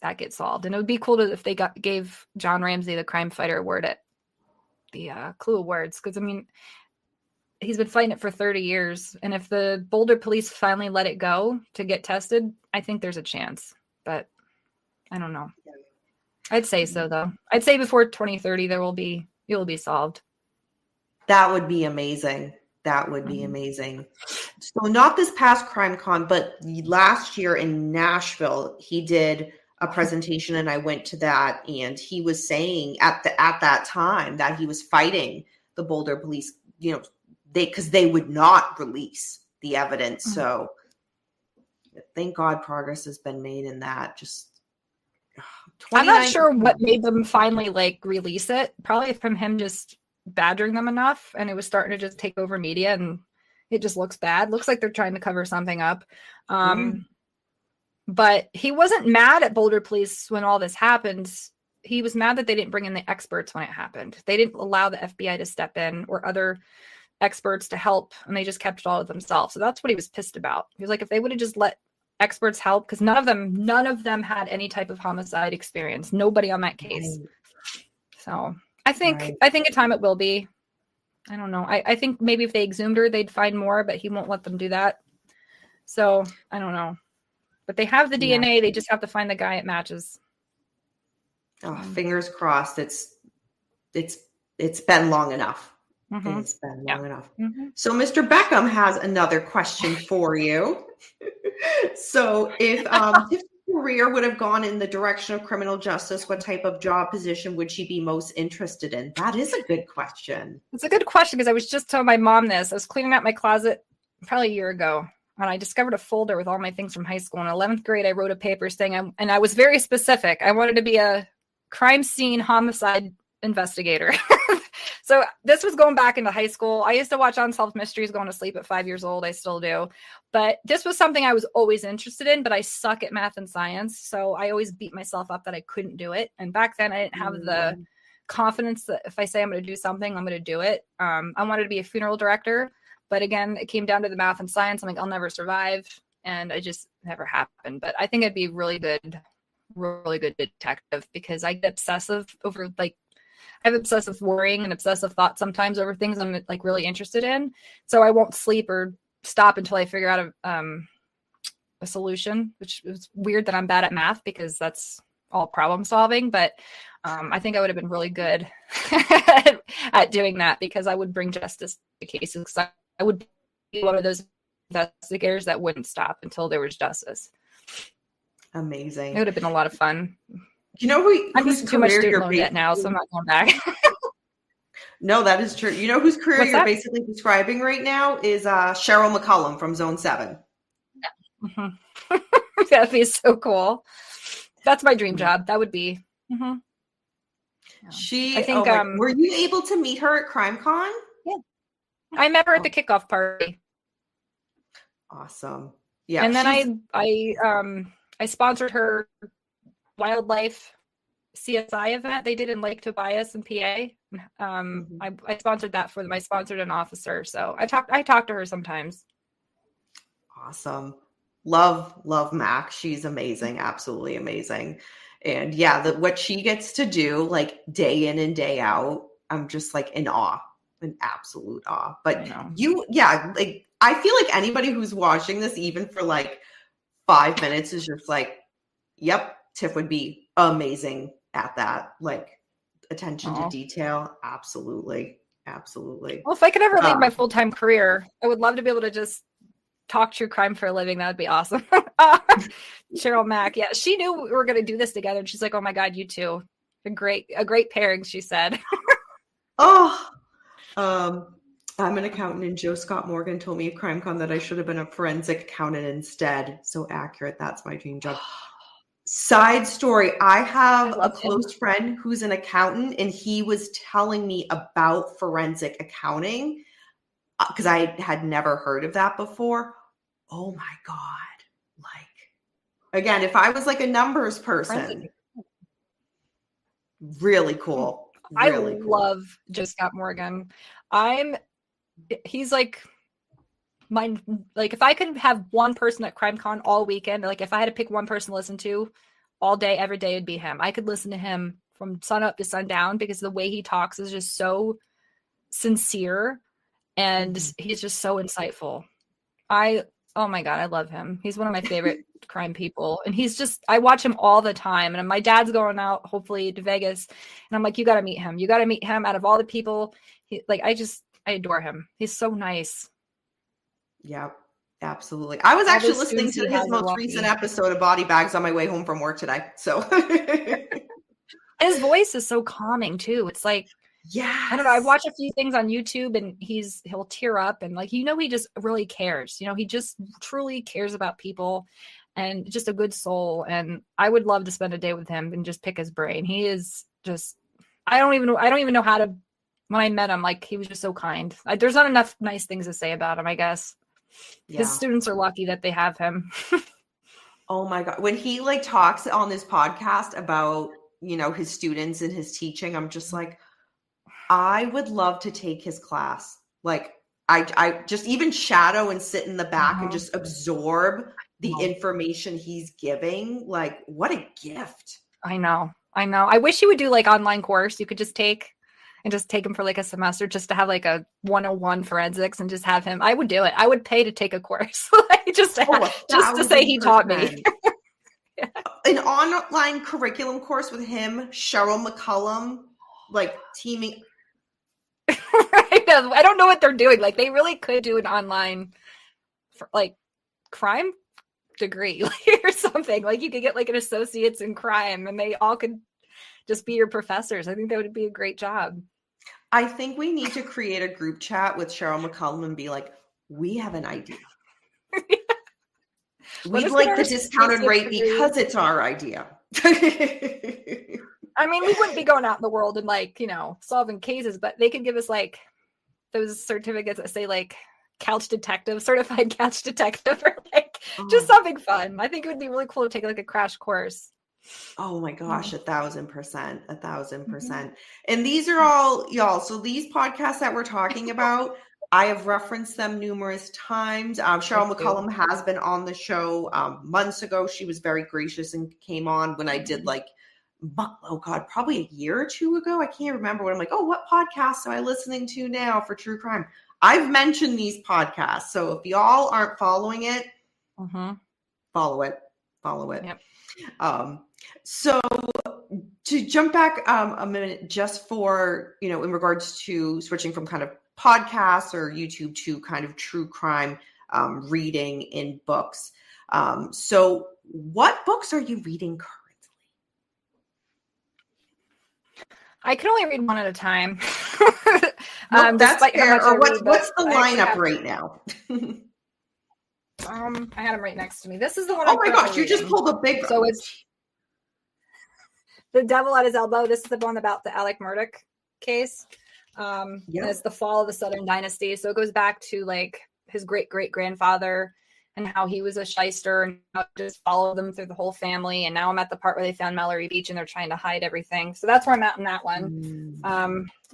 that get solved, and it would be cool if they gave John Ramsey the Crime Fighter Award at the Clue Awards, because he's been fighting it for 30 years. And if the Boulder police finally let it go to get tested, I think there's a chance. But I don't know. I'd say so, though. I'd say before 2030, it will be solved. That would be amazing. That would be amazing. So not this past CrimeCon, but last year in Nashville, he did a presentation and I went to that, and he was saying at that time that he was fighting the Boulder police, because they would not release the evidence. So thank God progress has been made in that. Just I'm not sure what made them finally release it. Probably from him just badgering them enough, and it was starting to just take over media, and it just looks bad. Looks like they're trying to cover something up. But he wasn't mad at Boulder police when all this happened. He was mad that they didn't bring in the experts when it happened. They didn't allow the FBI to step in or other experts to help, and they just kept it all to themselves. So that's what he was pissed about. He was like, if they would have just let experts help, because none of them had any type of homicide experience. Nobody on that case. So I think in time it will be. I don't know. I think maybe if they exhumed her, they'd find more, but he won't let them do that. So I don't know. But they have the DNA. They just have to find the guy it matches. Oh, fingers crossed. It's been long enough. It's been long enough. So Mr. Beckham has another question for you. So if Tiff's career would have gone in the direction of criminal justice, what type of job position would she be most interested in? That is a good question. It's a good question, because I was just telling my mom this. I was cleaning out my closet probably a year ago, and I discovered a folder with all my things from high school. In 11th grade, I wrote a paper saying, and I was very specific. I wanted to be a crime scene homicide investigator. So this was going back into high school. I used to watch Unsolved Mysteries going to sleep at 5 years old. I still do. But this was something I was always interested in, but I suck at math and science. So I always beat myself up that I couldn't do it. And back then I didn't have the confidence that if I say I'm going to do something, I'm going to do it. I wanted to be a funeral director. But again, it came down to the math and science. I'm like, I'll never survive. And it just never happened. But I think I'd be really good detective, because I get obsessive over I have obsessive worrying and obsessive thoughts sometimes over things I'm really interested in. So I won't sleep or stop until I figure out a solution, which is weird that I'm bad at math, because that's all problem solving. But I think I would have been really good at doing that, because I would bring justice to cases. I would be one of those investigators that wouldn't stop until there was justice. Amazing. It would have been a lot of fun. I'm just too much student loan debt now, so I'm not going back. No, that is true. You know whose career you're basically describing right now is Cheryl McCollum from Zone 7. That'd be so cool. That's my dream job. That would be. I think. Were you able to meet her at CrimeCon? Yeah, I met her at the kickoff party. Awesome. Yeah, and then I sponsored her wildlife CSI event they did in Lake Tobias in PA. I sponsored that for them. I sponsored an officer, so I talk to her sometimes. Awesome. Love Mac. She's amazing. Absolutely amazing. And what she gets to do day in and day out, I'm just in awe, in absolute awe. But I feel like anybody who's watching this, even for 5 minutes, is just yep, Tiff would be amazing at that. Attention to detail. Absolutely. Well, if I could ever leave my full-time career, I would love to be able to just talk true crime for a living. That would be awesome. Cheryl Mack. Yeah. She knew we were going to do this together. And she's like, oh my God, you two. A great pairing, she said. I'm an accountant, and Joe Scott Morgan told me at CrimeCon that I should have been a forensic accountant instead. So accurate. That's my dream job. Side story. I have a close friend who's an accountant, and he was telling me about forensic accounting because I had never heard of that before. Oh my God. Again, if I was a numbers person, really cool. Really I love Joe Scott Morgan. He's mine. If I could have one person at CrimeCon all weekend, if I had to pick one person to listen to all day, every day, it'd be him. I could listen to him from sun up to sundown, because the way he talks is just so sincere and he's just so insightful. Oh my God, I love him. He's one of my favorite crime people. And I watch him all the time. And my dad's going out, hopefully, to Vegas. And I'm like, you got to meet him. You got to meet him. Out of all the people, I adore him. He's so nice. Yeah, absolutely. I was actually listening to his most recent episode of Body Bags on my way home from work today. So his voice is so calming too. It's like, yeah, I don't know. I watch a few things on YouTube and he'll tear up and he just really cares. He just truly cares about people and just a good soul. And I would love to spend a day with him and just pick his brain. He is just, I don't even know how to, when I met him, he was just so kind. There's not enough nice things to say about him, I guess. Yeah. His students are lucky that they have him. Oh my God. When he talks on this podcast about, his students and his teaching, I'm just like, I would love to take his class. I just even shadow and sit in the back and just absorb the information he's giving. What a gift. I know. I wish he would do online course you could just take him for a semester just to have a 101 forensics and just have him. I would do it. I would pay to take a course just to say he taught me. Yeah. An online curriculum course with him, Cheryl McCollum, teaming. I don't know what they're doing. They really could do an online crime degree or something. You could get an associate's in crime and they all could just be your professors. I think that would be a great job. I think we need to create a group chat with Cheryl McCollum and be like, we have an idea. We'd like the discounted rate because it's our idea. I mean, we wouldn't be going out in the world and solving cases, but they could give us those certificates that say couch detective, certified couch detective, or just something fun. I think it would be really cool to take a crash course. Oh my gosh, 1,000%, 1,000%. And these are all y'all. So these podcasts that we're talking about, I have referenced them numerous times. Cheryl McCollum has been on the show months ago. She was very gracious and came on when I did probably a year or two ago. I can't remember when I'm what podcast am I listening to now for true crime? I've mentioned these podcasts. So if y'all aren't following it, follow it. Yep. So to jump back a minute, just for, in regards to switching from kind of podcasts or YouTube to kind of true crime reading in books. So what books are you reading currently? I can only read one at a time. That's fair. Or what's the lineup right now? I had them right next to me. This is the one. Oh my gosh, you just pulled a big. So it's The Devil at His Elbow. This is the one about the Alec Murdoch case. And it's the fall of the Southern Dynasty. So it goes back to his great-great-grandfather and how he was a shyster and how just followed them through the whole family. And now I'm at the part where they found Mallory Beach and they're trying to hide everything. So that's where I'm at in that one.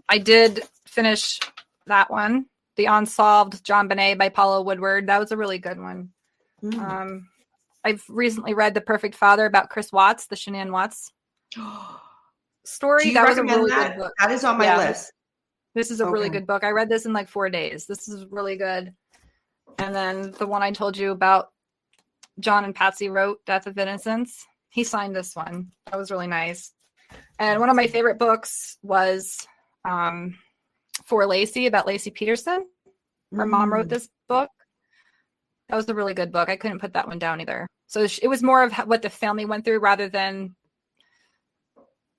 I did finish that one, The Unsolved, John Bonet by Paula Woodward. That was a really good one. I've recently read The Perfect Father about Chris Watts, the Shanann Watts story. That was a really good book. That is on my list. This is a really good book. I read this in 4 days. This is really good. And then the one I told you about, John and Patsy wrote, Death of Innocence. He signed this one. That was really nice. And one of my favorite books was For Lacey, about Lacey Peterson. Her mom wrote this book. That was a really good book. I couldn't put that one down either. So it was more of what the family went through rather than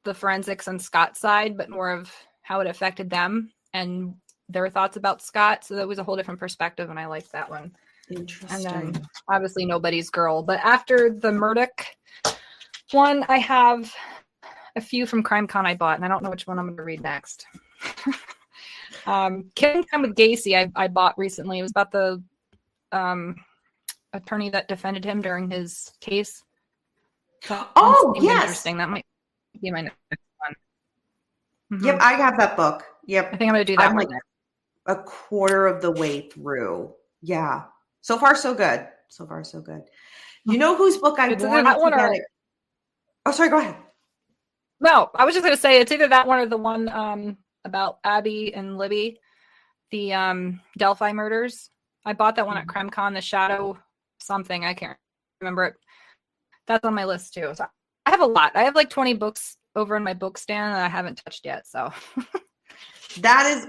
the forensics on Scott's side, but more of how it affected them and their thoughts about Scott. So that was a whole different perspective, and I liked that one. Interesting. And then obviously Nobody's Girl. But after the Murdoch one, I have a few from CrimeCon I bought, and I don't know which one I'm going to read next. Killing Time with Gacy I bought recently. It was about the attorney that defended him during his case. Yes. Interesting. That might be my next one. Yep, I have that book. Yep. I think I'm going to do that. I'm a quarter of the way through. Yeah. So far, so good. You know whose book I wanted to get? Oh, sorry. Go ahead. No, I was just going to say it's either that one or the one about Abby and Libby. the Delphi murders. I bought that one at CrimCon, The Shadow something. I can't remember it. That's on my list too. So I have a lot. I have like 20 books over in my book stand that I haven't touched yet. So that is,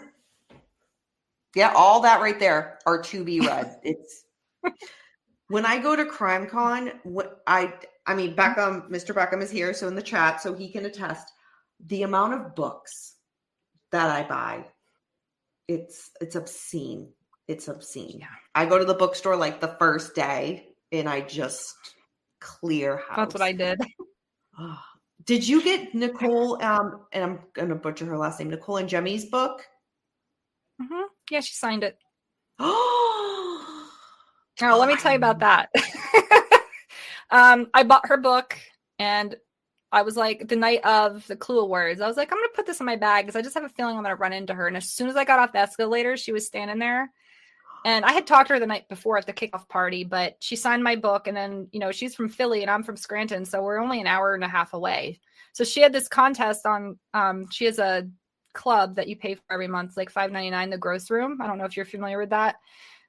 yeah, all that right there are to be read. It's when I go to CrimeCon, I mean, Beckham, Mr. Beckham is here, so in the chat, so he can attest. The amount of books that I buy, it's obscene. It's obscene. Yeah. I go to the bookstore like the first day, and I just clear house. That's what I did. Did you get Nicole, and I'm going to butcher her last name, Nicole and Jemmy's book? Mm-hmm. Yeah, she signed it. Oh, let me tell you about that. I bought her book, and I was like, the night of the Clue Awards, I was like, I'm going to put this in my bag because I just have a feeling I'm going to run into her. And as soon as I got off the escalator, she was standing there. And I had talked to her the night before at the kickoff party, but she signed my book. And then, she's from Philly and I'm from Scranton. So we're only an hour and a half away. So she had this contest on, she has a club that you pay for every month, like $5.99, the Gross Room. I don't know if you're familiar with that.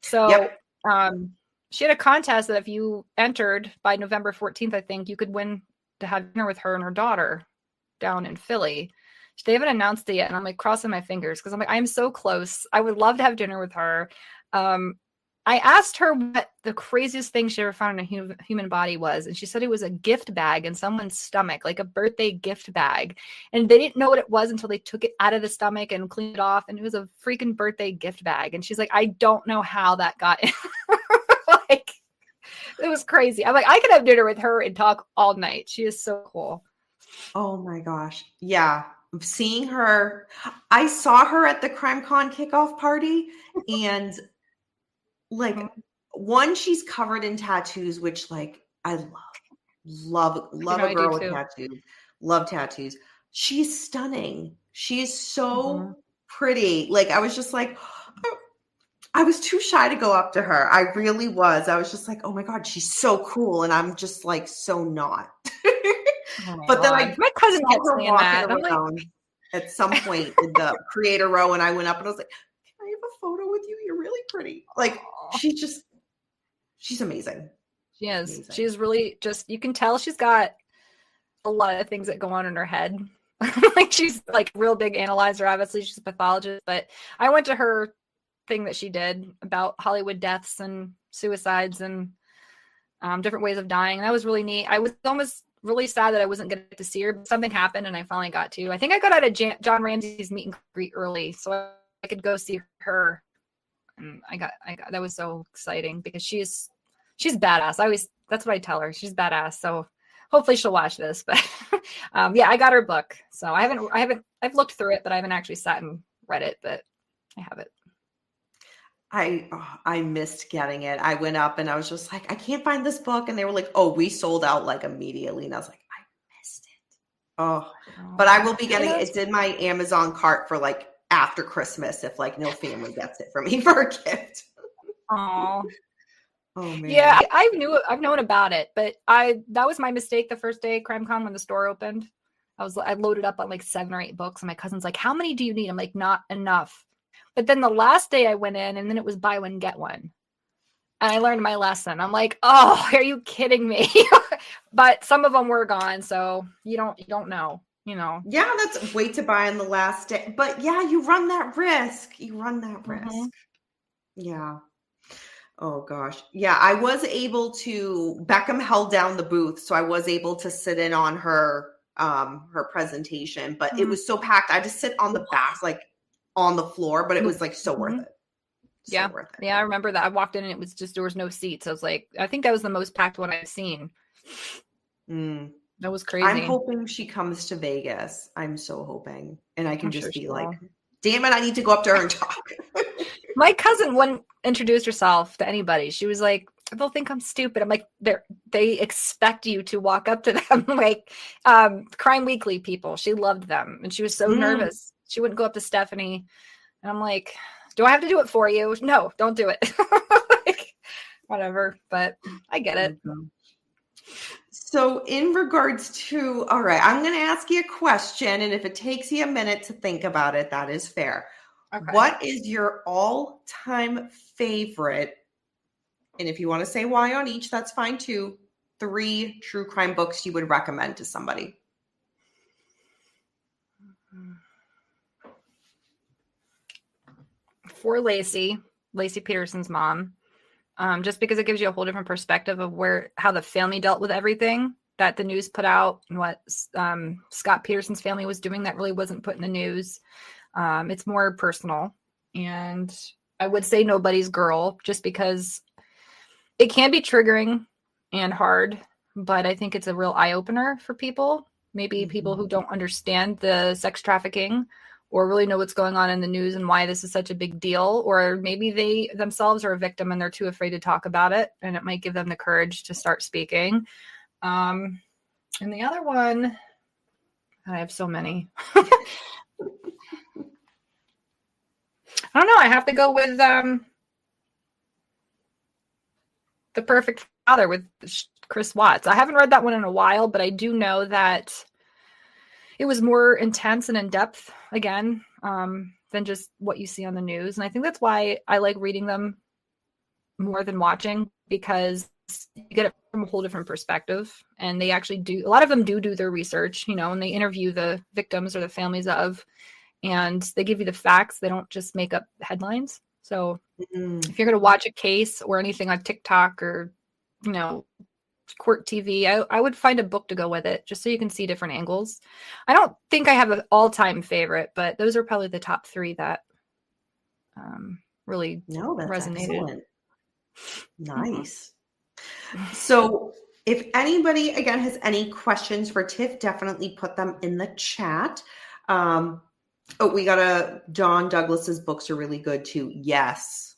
So yep. She had a contest that if you entered by November 14th, I think you could win to have dinner with her and her daughter down in Philly. They haven't announced it yet. And I'm like crossing my fingers because I'm like, I'm so close. I would love to have dinner with her. I asked her what the craziest thing she ever found in a human body was. And she said it was a gift bag in someone's stomach, like a birthday gift bag. And they didn't know what it was until they took it out of the stomach and cleaned it off. And it was a freaking birthday gift bag. And she's like, I don't know how that got in. Like, it was crazy. I'm like, I could have dinner with her and talk all night. She is so cool. Oh my gosh. Yeah. Seeing her, I saw her at the CrimeCon kickoff party, and like one, she's covered in tattoos, which like I love a girl with tattoos. Love tattoos. She's stunning. She is so pretty. Like I was just like, I was too shy to go up to her. I really was. I was just like, oh my God, she's so cool. And I'm just like, so not. But then my cousin saw her walking around at some point in the creator row, and I went up and I was like, can I have a photo with you? You're really pretty. Like she's amazing. She is. Amazing. She's really just, you can tell she's got a lot of things that go on in her head. Like she's like real big analyzer. Obviously she's a pathologist, but I went to her thing that she did about Hollywood deaths and suicides and different ways of dying. And that was really neat. I was almost really sad that I wasn't going to get to see her, but something happened and I finally got to. I think I got out of John Ramsey's meet and greet early so I could go see her. And I got that was so exciting because she's badass. That's what I tell her. She's badass. So hopefully she'll watch this, but yeah, I got her book. So I've looked through it, but I haven't actually sat and read it, but I have it. I missed getting it. I went up and I was just like, I can't find this book. And they were like, oh, we sold out like immediately. And I was like, I missed it. Oh, but I will be getting it. It's in my Amazon cart for like after Christmas if like no family gets it for me for a gift. Oh man. Yeah, I've known about it, but that was my mistake the first day CrimeCon when the store opened. I loaded up on like 7 or 8 books and my cousin's like, how many do you need? I'm like, not enough. But then the last day I went in and then it was buy one, get one. And I learned my lesson. I'm like, oh, are you kidding me? But some of them were gone. So you don't know, Yeah, that's wait to buy on the last day. But yeah, you run that risk. Yeah. Oh gosh. Yeah, I was able to, Beckham held down the booth. So I was able to sit in on her presentation, but it was so packed. I had to sit on the back, like on the floor, but it was like so worth it. Worth it. Yeah, I remember that. I walked in and it was just, there was no seats. I was like, I think that was the most packed one I've seen. That was crazy. I'm hoping she comes to Vegas. I'm so hoping. And I can just be like, damn it, I need to go up to her and talk. My cousin wouldn't introduce herself to anybody. She was like, they'll think I'm stupid. I'm like, they expect you to walk up to them. Like Crime Weekly people. She loved them. And she was so nervous. She wouldn't go up to Stephanie. And I'm like, do I have to do it for you? No, don't do it. Like, whatever. But I get it. So in regards to, all right, I'm going to ask you a question. And if it takes you a minute to think about it, that is fair. Okay. What is your all-time favorite? And if you want to say why on each, that's fine too. 3 true crime books you would recommend to somebody. For Lacey Peterson's mom, just because it gives you a whole different perspective of how the family dealt with everything that the news put out and what Scott Peterson's family was doing that really wasn't put in the news. It's more personal. And I would say Nobody's Girl, just because it can be triggering and hard, but I think it's a real eye-opener for people. Maybe people who don't understand the sex trafficking or really know what's going on in the news and why this is such a big deal. Or maybe they themselves are a victim and they're too afraid to talk about it. And it might give them the courage to start speaking. And the other one, I have so many. I don't know. I have to go with The Perfect Father with Chris Watts. I haven't read that one in a while, but I do know that it was more intense and in depth again than just what you see on the news. And I think that's why I like reading them more than watching, because you get it from a whole different perspective. And they actually do, a lot of them do their research, and they interview the victims or the families of, and they give you the facts. They don't just make up headlines. So if you're going to watch a case or anything on TikTok or, court TV, I would find a book to go with it, just so you can see different angles. I don't think I have an all-time favorite, but those are probably the top 3 that really resonated. Excellent. Nice. So if anybody, again, has any questions for Tiff, definitely put them in the chat. We got Don Douglas's books are really good too. Yes,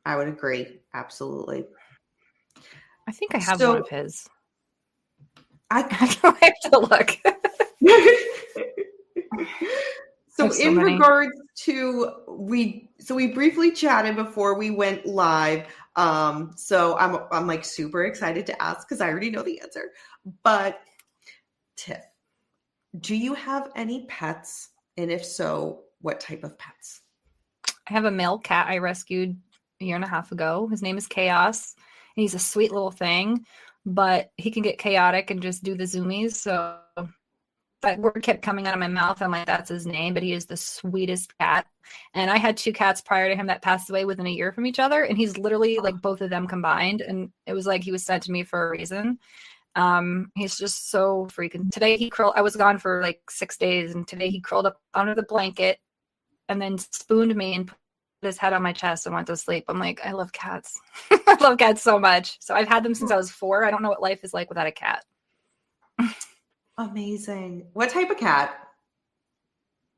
I would agree. Absolutely. I think I have one of his. I have to look. So in regards to, we briefly chatted before we went live. So I'm like super excited to ask because I already know the answer. But Tiff, do you have any pets? And if so, what type of pets? I have a male cat I rescued a year and a half ago. His name is Chaos. And he's a sweet little thing, but he can get chaotic and just do the zoomies. So that word kept coming out of my mouth. I'm like, that's his name, but he is the sweetest cat. And I had 2 cats prior to him that passed away within a year from each other. And he's literally like both of them combined. And it was like he was sent to me for a reason. He's just so freaking. Today I was gone for like 6 days, and today he curled up under the blanket and then spooned me and put his head on my chest and went to sleep. I'm like, I love cats. I love cats so much. So I've had them since I was 4. I don't know what life is like without a cat. Amazing. What type of cat?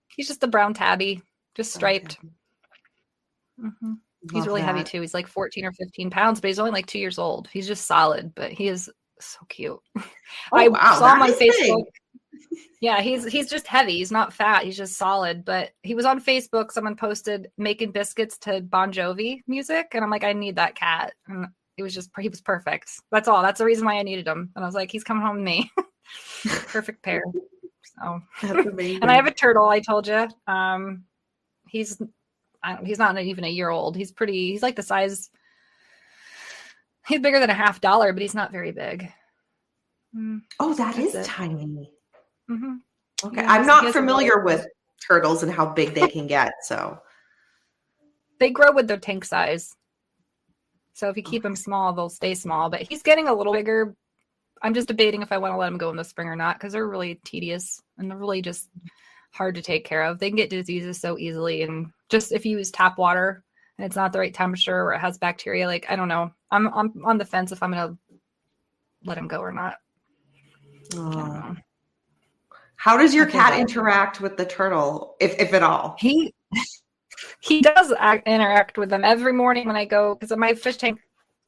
He's just a brown tabby, just striped. Mm-hmm. He's really heavy too. He's like 14 or 15 pounds, but he's only like 2 years old. He's just solid, but he is so cute. I saw him on Facebook. Yeah, he's just heavy. He's not fat. He's just solid. But he was on Facebook. Someone posted making biscuits to Bon Jovi music, and I'm like, I need that cat. And he was perfect. That's all. That's the reason why I needed him. And I was like, he's coming home to me. Perfect pair. So that's amazing. And I have a turtle. I told you. He's not even a year old. He's like the size. He's bigger than $50, but he's not very big. Oh, that is tiny. Mm-hmm. Okay. Yeah, I'm not familiar with turtles and how big they can get. So they grow with their tank size. So if you keep them small, they'll stay small. But he's getting a little bigger. I'm just debating if I want to let him go in the spring or not, because they're really tedious and they're really just hard to take care of. They can get diseases so easily. And just if you use tap water and it's not the right temperature or it has bacteria, like, I don't know. I'm on the fence if I'm going to let him go or not. Oh. How does your cat interact with the turtle, if at all? He does interact with them every morning when I go, because my fish tank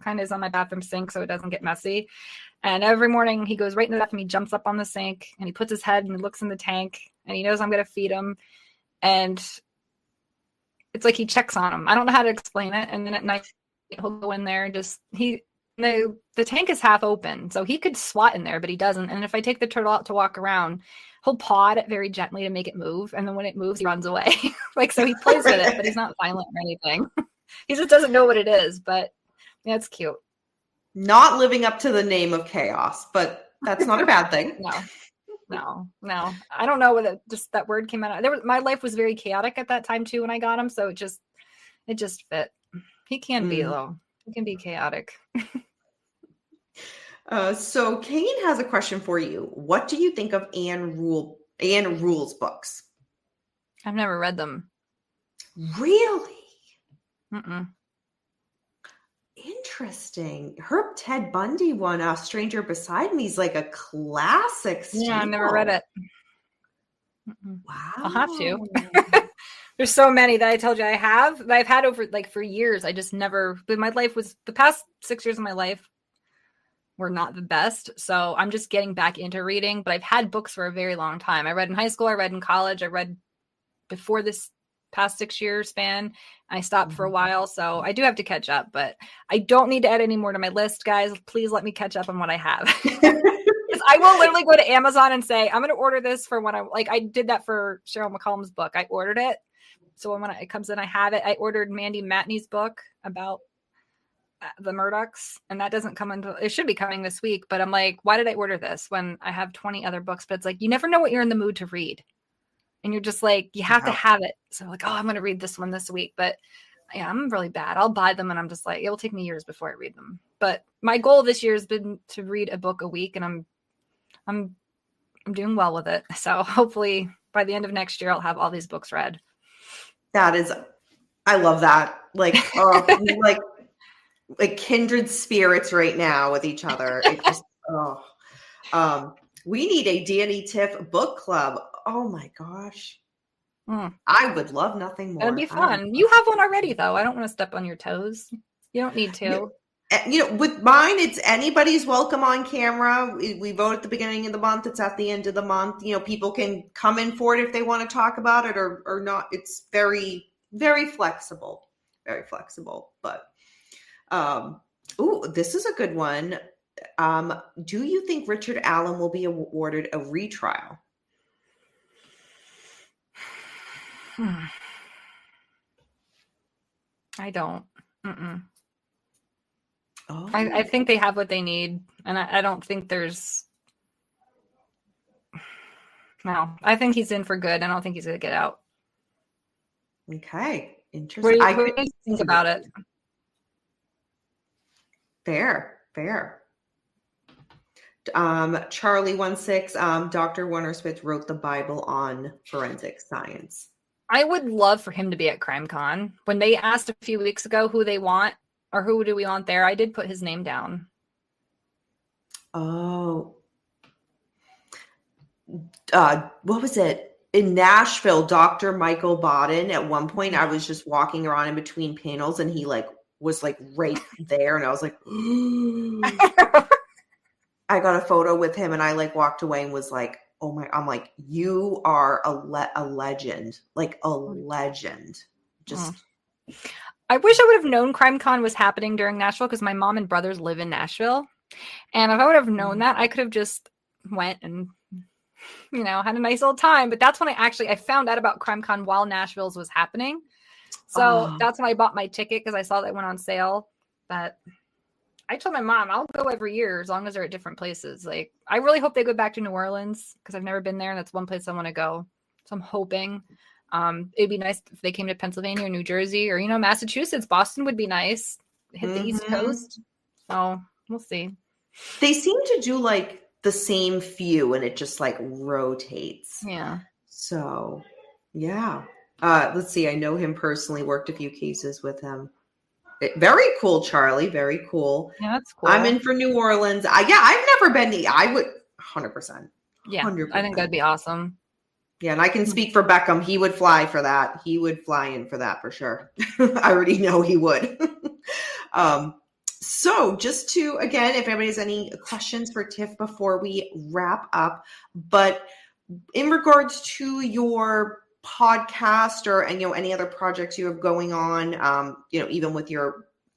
kind of is on my bathroom sink so it doesn't get messy. And every morning he goes right in the bathroom, he jumps up on the sink and he puts his head and he looks in the tank and he knows I'm going to feed him. And it's like he checks on him. I don't know how to explain it. And then at night he'll go in there and he's the tank is half open, so he could swat in there, but he doesn't. And if I take the turtle out to walk around, he'll paw at it very gently to make it move, and then when it moves, he runs away. Like, so he plays with it, but he's not violent or anything. He just doesn't know what it is, but yeah, it's cute. Not living up to the name of chaos, but that's not a bad thing. No. I don't know whether just that word came out. My life was very chaotic at that time too when I got him, so it just fit. He can be though. He can be chaotic. So Kane has a question for you. What do you think of Anne Rule's books? I've never read them. Really? Mm-mm. Interesting. Her Ted Bundy one, A Stranger Beside Me, is like a classic. Yeah, I've never read it. Wow. I'll have to. There's so many that I told you I have, that I've had over for years. I just never, but my life was, the past 6 years of my life were not the best. So I'm just getting back into reading, but I've had books for a very long time. I read in high school, I read in college, I read before this past 6 year span. I stopped for a while, so I do have to catch up, but I don't need to add any more to my list, guys. Please let me catch up on what I have. I will literally go to Amazon and say, I'm going to order this for when I did that for Cheryl McCollum's book. I ordered it. So when it comes in, I have it. I ordered Mandy Matney's book about the Murdochs, and that doesn't come until, it should be coming this week, but I'm like, why did I order this when I have 20 other books? But it's like, you never know what you're in the mood to read. And you're just like, you have to have it. So like, oh, I'm going to read this one this week. But yeah, I'm really bad. I'll buy them and I'm just like, it will take me years before I read them. But my goal this year has been to read a book a week, and I'm doing well with it. So hopefully by the end of next year, I'll have all these books read. I love that. Like, like kindred spirits right now with each other. It just, we need a Dani Tiff book club. Oh my gosh. I would love nothing more. It'd be fun. You have one already though. I don't want to step on your toes. You don't need to. With mine, it's anybody's welcome on camera. We vote at the beginning of the month. It's at the end of the month. People can come in for it if they want to talk about it or not. It's very, very flexible. Very flexible. But, this is a good one. Do you think Richard Allen will be awarded a retrial? I don't. Oh. I think they have what they need, and I don't think there's. No, I think he's in for good. I don't think he's going to get out. Okay, interesting. What do you think about it? Fair. Charlie16, Dr. Warner Smith wrote the Bible on forensic science. I would love for him to be at CrimeCon. When they asked a few weeks ago who they want or who do we want there, I did put his name down. Oh. What was it? In Nashville, Dr. Michael Bodden, at one point, I was just walking around in between panels and he was right there. And I was like, I got a photo with him and I walked away and was like, oh my, I'm like, you are a legend, a legend. Just. I wish I would have known CrimeCon was happening during Nashville because my mom and brothers live in Nashville. And if I would have known that, I could have just went and, had a nice old time. But that's when I found out about CrimeCon while Nashville's was happening. So that's when I bought my ticket because I saw that it went on sale. But I told my mom, I'll go every year as long as they're at different places. I really hope they go back to New Orleans because I've never been there. And that's one place I want to go. So I'm hoping it'd be nice if they came to Pennsylvania or New Jersey or, Massachusetts. Boston would be nice. Hit the East Coast. So we'll see. They seem to do the same few and it just rotates. Yeah. So, yeah. Let's see. I know him personally, worked a few cases with him. Very cool, Charlie. Very cool. Yeah, that's cool. I'm in for New Orleans. I've never been to, I would 100%. Yeah. 100%. I think that'd be awesome. Yeah. And I can speak for Beckham. He would fly for that. He would fly in for that for sure. I already know he would. So just to, again, if anybody has any questions for Tiff before we wrap up, but in regards to your podcast or, any other projects you have going on, even with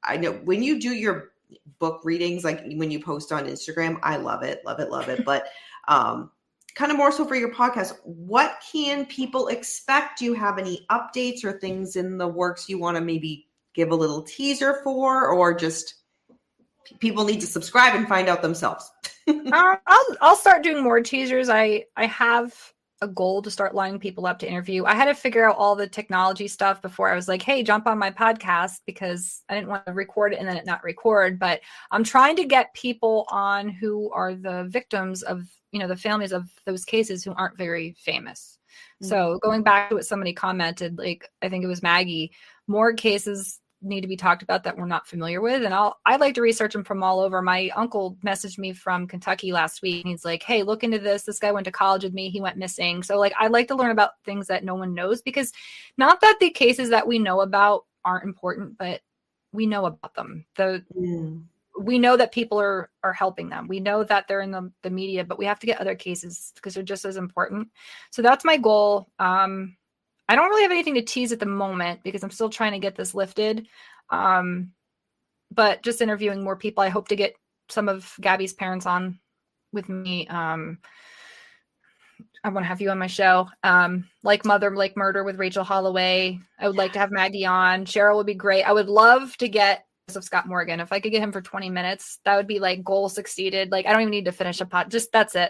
I know when you do your book readings, like when you post on Instagram. I love it, love it, love it. But kind of more so for your podcast, what can people expect? Do you have any updates or things in the works you want to maybe give a little teaser for, or just people need to subscribe and find out themselves? I'll start doing more teasers. I have a goal to start lining people up to interview. I had to figure out all the technology stuff before I was like, hey, jump on my podcast, because I didn't want to record it and then it not record. But I'm trying to get people on who are the victims of, the families of those cases who aren't very famous. Mm-hmm. So going back to what somebody commented, like, I think it was Maggie, more cases need to be talked about that we're not familiar with. And I like to research them from all over. My uncle messaged me from Kentucky last week, and he's like, hey, look into this. This guy went to college with me. He went missing. So like, I like to learn about things that no one knows, because not that the cases that we know about aren't important, but we know about them. We know that people are helping them. We know that they're in the media, but we have to get other cases because they're just as important. So that's my goal. I don't really have anything to tease at the moment because I'm still trying to get this lifted. But just interviewing more people. I hope to get some of Gabby's parents on with me. I want to have you on my show. Like Mother, Like Murder with Rachel Holloway. I would like to have Maggie on. Cheryl would be great. I would love to get of Scott Morgan. If I could get him for 20 minutes, that would be like goal succeeded. Like, I don't even need to finish a pod. Just that's it.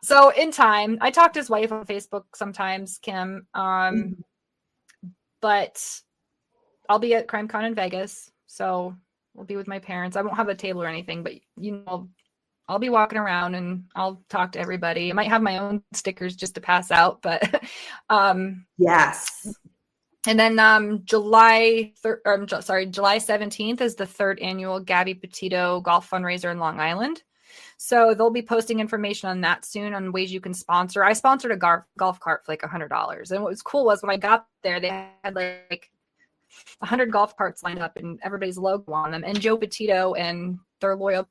So in time, I talk to his wife on Facebook sometimes, Kim. But I'll be at CrimeCon in Vegas, so we'll be with my parents. I won't have a table or anything, but I'll be walking around and I'll talk to everybody. I might have my own stickers just to pass out, but yes. And then July 17th is the 3rd annual Gabby Petito golf fundraiser in Long Island. So they'll be posting information on that soon, on ways you can sponsor. I sponsored a golf cart for like $100. And what was cool was when I got there, they had like 100 golf carts lined up and everybody's logo on them. And Joe Petito and their lawyer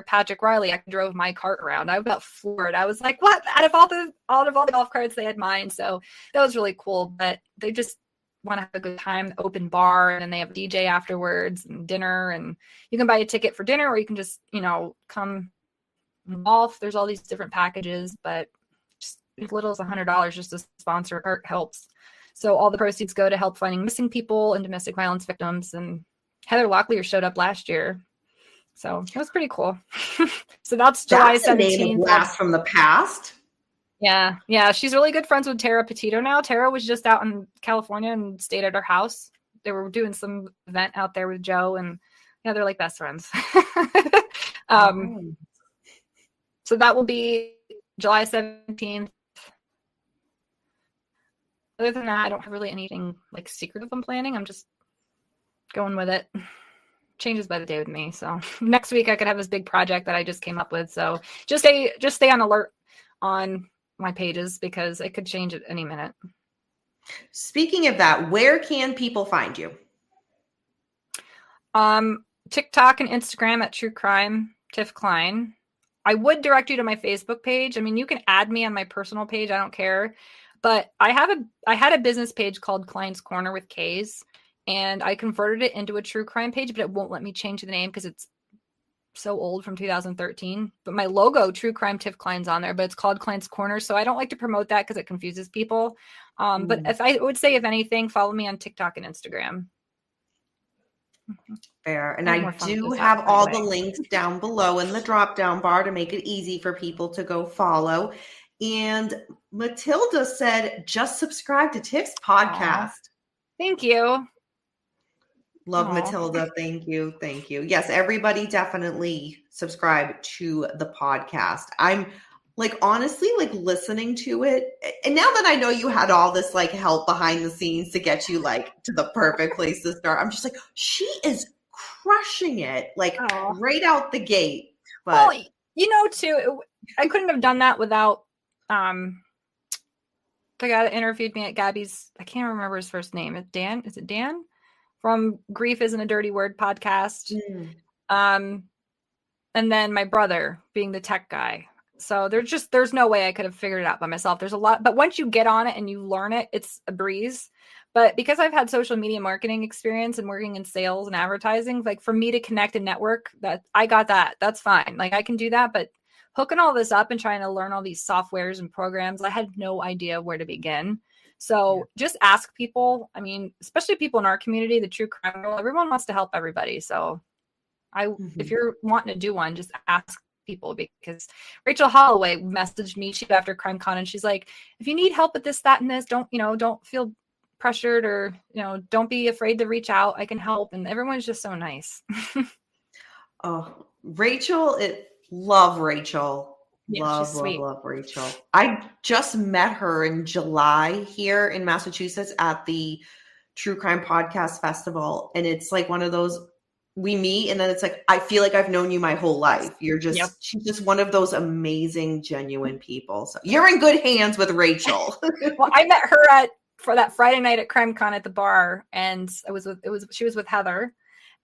Patrick Riley, I drove my cart around. I got floored. I was like, what? Out of all the golf carts, they had mine. So that was really cool. But they just want to have a good time, open bar, and then they have a DJ afterwards and dinner, and you can buy a ticket for dinner, or you can just, come golf. There's all these different packages, but just as little as $100 just to sponsor a cart helps. So all the proceeds go to help finding missing people and domestic violence victims. And Heather Locklear showed up last year. So it was pretty cool. So that's July 17th. Name of blast from the past. Yeah. She's really good friends with Tara Petito now. Tara was just out in California and stayed at her house. They were doing some event out there with Joe, and they're like best friends. So that will be July 17th. Other than that, I don't have really anything like secretive I'm planning. I'm just going with it. Changes by the day with me. So next week I could have this big project that I just came up with. So just stay on alert on my pages, because it could change at any minute. Speaking of that, where can people find you? TikTok and Instagram at True Crime Tiff Kline. I would direct you to my Facebook page. I mean, you can add me on my personal page. I don't care. But I had a business page called Kline's Corner with K's, and I converted it into a true crime page, but it won't let me change the name because it's so old, from 2013. But my logo, True Crime Tiff Kline's on there, but it's called Kline's Corner. So I don't like to promote that because it confuses people. But if I would say, if anything, follow me on TikTok and Instagram. Fair. And I do have all the links down below in the drop down bar to make it easy for people to go follow. And Matilda said, just subscribe to Tiff's podcast. Thank you. Love Matilda. Thank you. Thank you. Yes, everybody definitely subscribe to the podcast. I'm like, honestly, like listening to it. And now that I know you had all this like help behind the scenes to get you like to the perfect place to start, I'm just like, she is crushing it like right out the gate. But too, I couldn't have done that without the guy that interviewed me at Gabby's, I can't remember his first name. Is it Dan? From Grief Isn't a Dirty Word podcast. And then my brother being the tech guy. So there's no way I could have figured it out by myself. There's a lot, but once you get on it and you learn it, it's a breeze. But because I've had social media marketing experience and working in sales and advertising, like for me to connect and network, that I got that. That's fine. Like I can do that. But hooking all this up and trying to learn all these softwares and programs, I had no idea where to begin. So just ask people. I mean, especially people in our community, the true crime world, everyone wants to help everybody. So if you're wanting to do one, just ask people, because Rachel Holloway messaged me after CrimeCon and she's like, if you need help with this, that, and this, don't feel pressured, or, don't be afraid to reach out. I can help. And everyone's just so nice. Oh, Rachel, love Rachel. Yeah, love Rachel. I just met her in July here in Massachusetts at the True Crime Podcast Festival. And it's like one of those, we meet and then it's like, I feel like I've known you my whole life. She's just one of those amazing, genuine people. So you're in good hands with Rachel. Well, I met her for that Friday night at CrimeCon at the bar, and she was with Heather,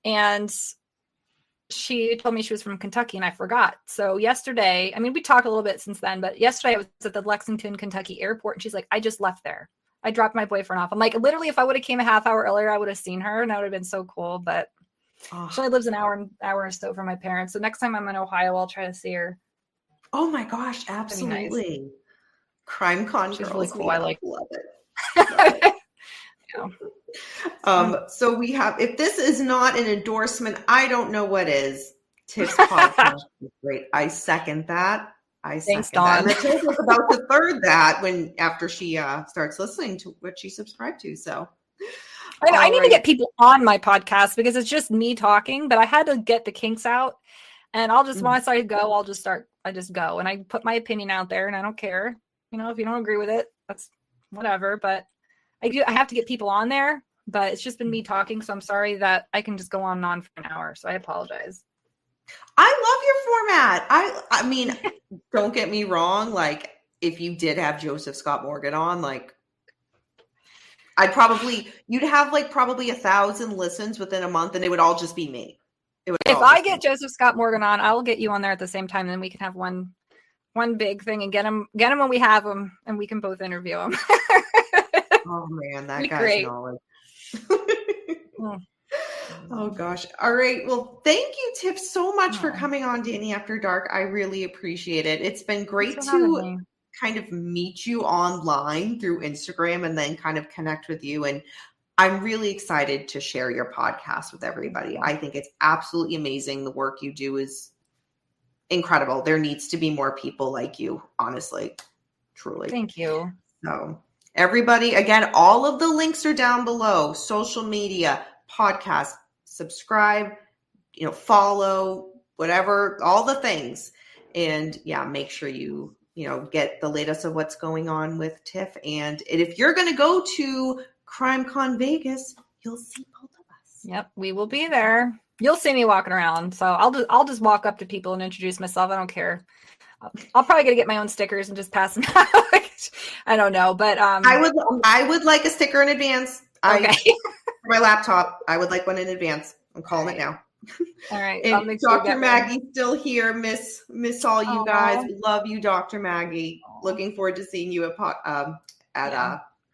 and she told me she was from Kentucky, and I forgot. So yesterday, I mean, we talked a little bit since then, but yesterday I was at the Lexington, Kentucky airport, and she's like, I just left there. I dropped my boyfriend off. I'm like, literally, if I would have came a half hour earlier, I would have seen her, and that would have been so cool. But she only lives an hour or so from my parents. So next time I'm in Ohio, I'll try to see her. Oh my gosh, absolutely. Nice. CrimeCon She's girls, really cool. I love it. So we have, if this is not an endorsement, I don't know what is. Tiff's podcast is great. I second that. Thanks, Dawn. Matilda's about to third that after she starts listening to what she subscribed to. So I need to get people on my podcast, because it's just me talking, but I had to get the kinks out, and I'll just, once I go, I just go and I put my opinion out there, and I don't care, if you don't agree with it, that's whatever. But I have to get people on there, but it's just been me talking. So I'm sorry that I can just go on and on for an hour. So I apologize. I love your format. I mean, don't get me wrong. Like, if you did have Joseph Scott Morgan on, like, you'd have like probably 1,000 listens within a month, and it would all just be me. If I get Joseph Scott Morgan on, I'll get you on there at the same time. And then we can have one big thing and get him when we have him, and we can both interview him. Oh man, that guy's knowledge. Oh gosh. All right. Well, thank you, Tiff, so much for coming on Dani After Dark. I really appreciate it. It's been great to kind of meet you online through Instagram and then kind of connect with you. And I'm really excited to share your podcast with everybody. I think it's absolutely amazing. The work you do is incredible. There needs to be more people like you, honestly, truly. Thank you. So everybody, again, all of the links are down below. Social media, podcast, subscribe, follow, whatever, all the things. And make sure you get the latest of what's going on with Tiff. And if you're going to go to CrimeCon Vegas, you'll see both of us. Yep, we will be there. You'll see me walking around. So I'll just walk up to people and introduce myself. I don't care. I'll probably get my own stickers and just pass them out. I don't know, but I would like a sticker in advance. Okay. For my laptop, I would like one in advance. I'm calling it now. All right. And Dr. Maggie's still here. Miss all you guys. Love you, Dr. Maggie. Looking forward to seeing you at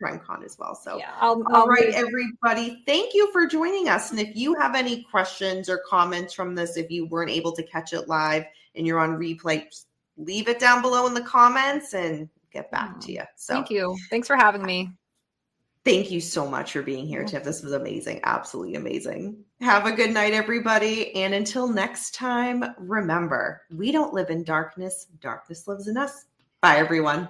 CrimeCon as well. So, all right, everybody. Thank you for joining us. And if you have any questions or comments from this, if you weren't able to catch it live and you're on replay, just leave it down below in the comments and get back to you. So, thank you. Thanks for having me. Thank you so much for being here, Tiff. This was amazing. Absolutely amazing. Have a good night, everybody. And until next time, remember, we don't live in darkness. Darkness lives in us. Bye, everyone.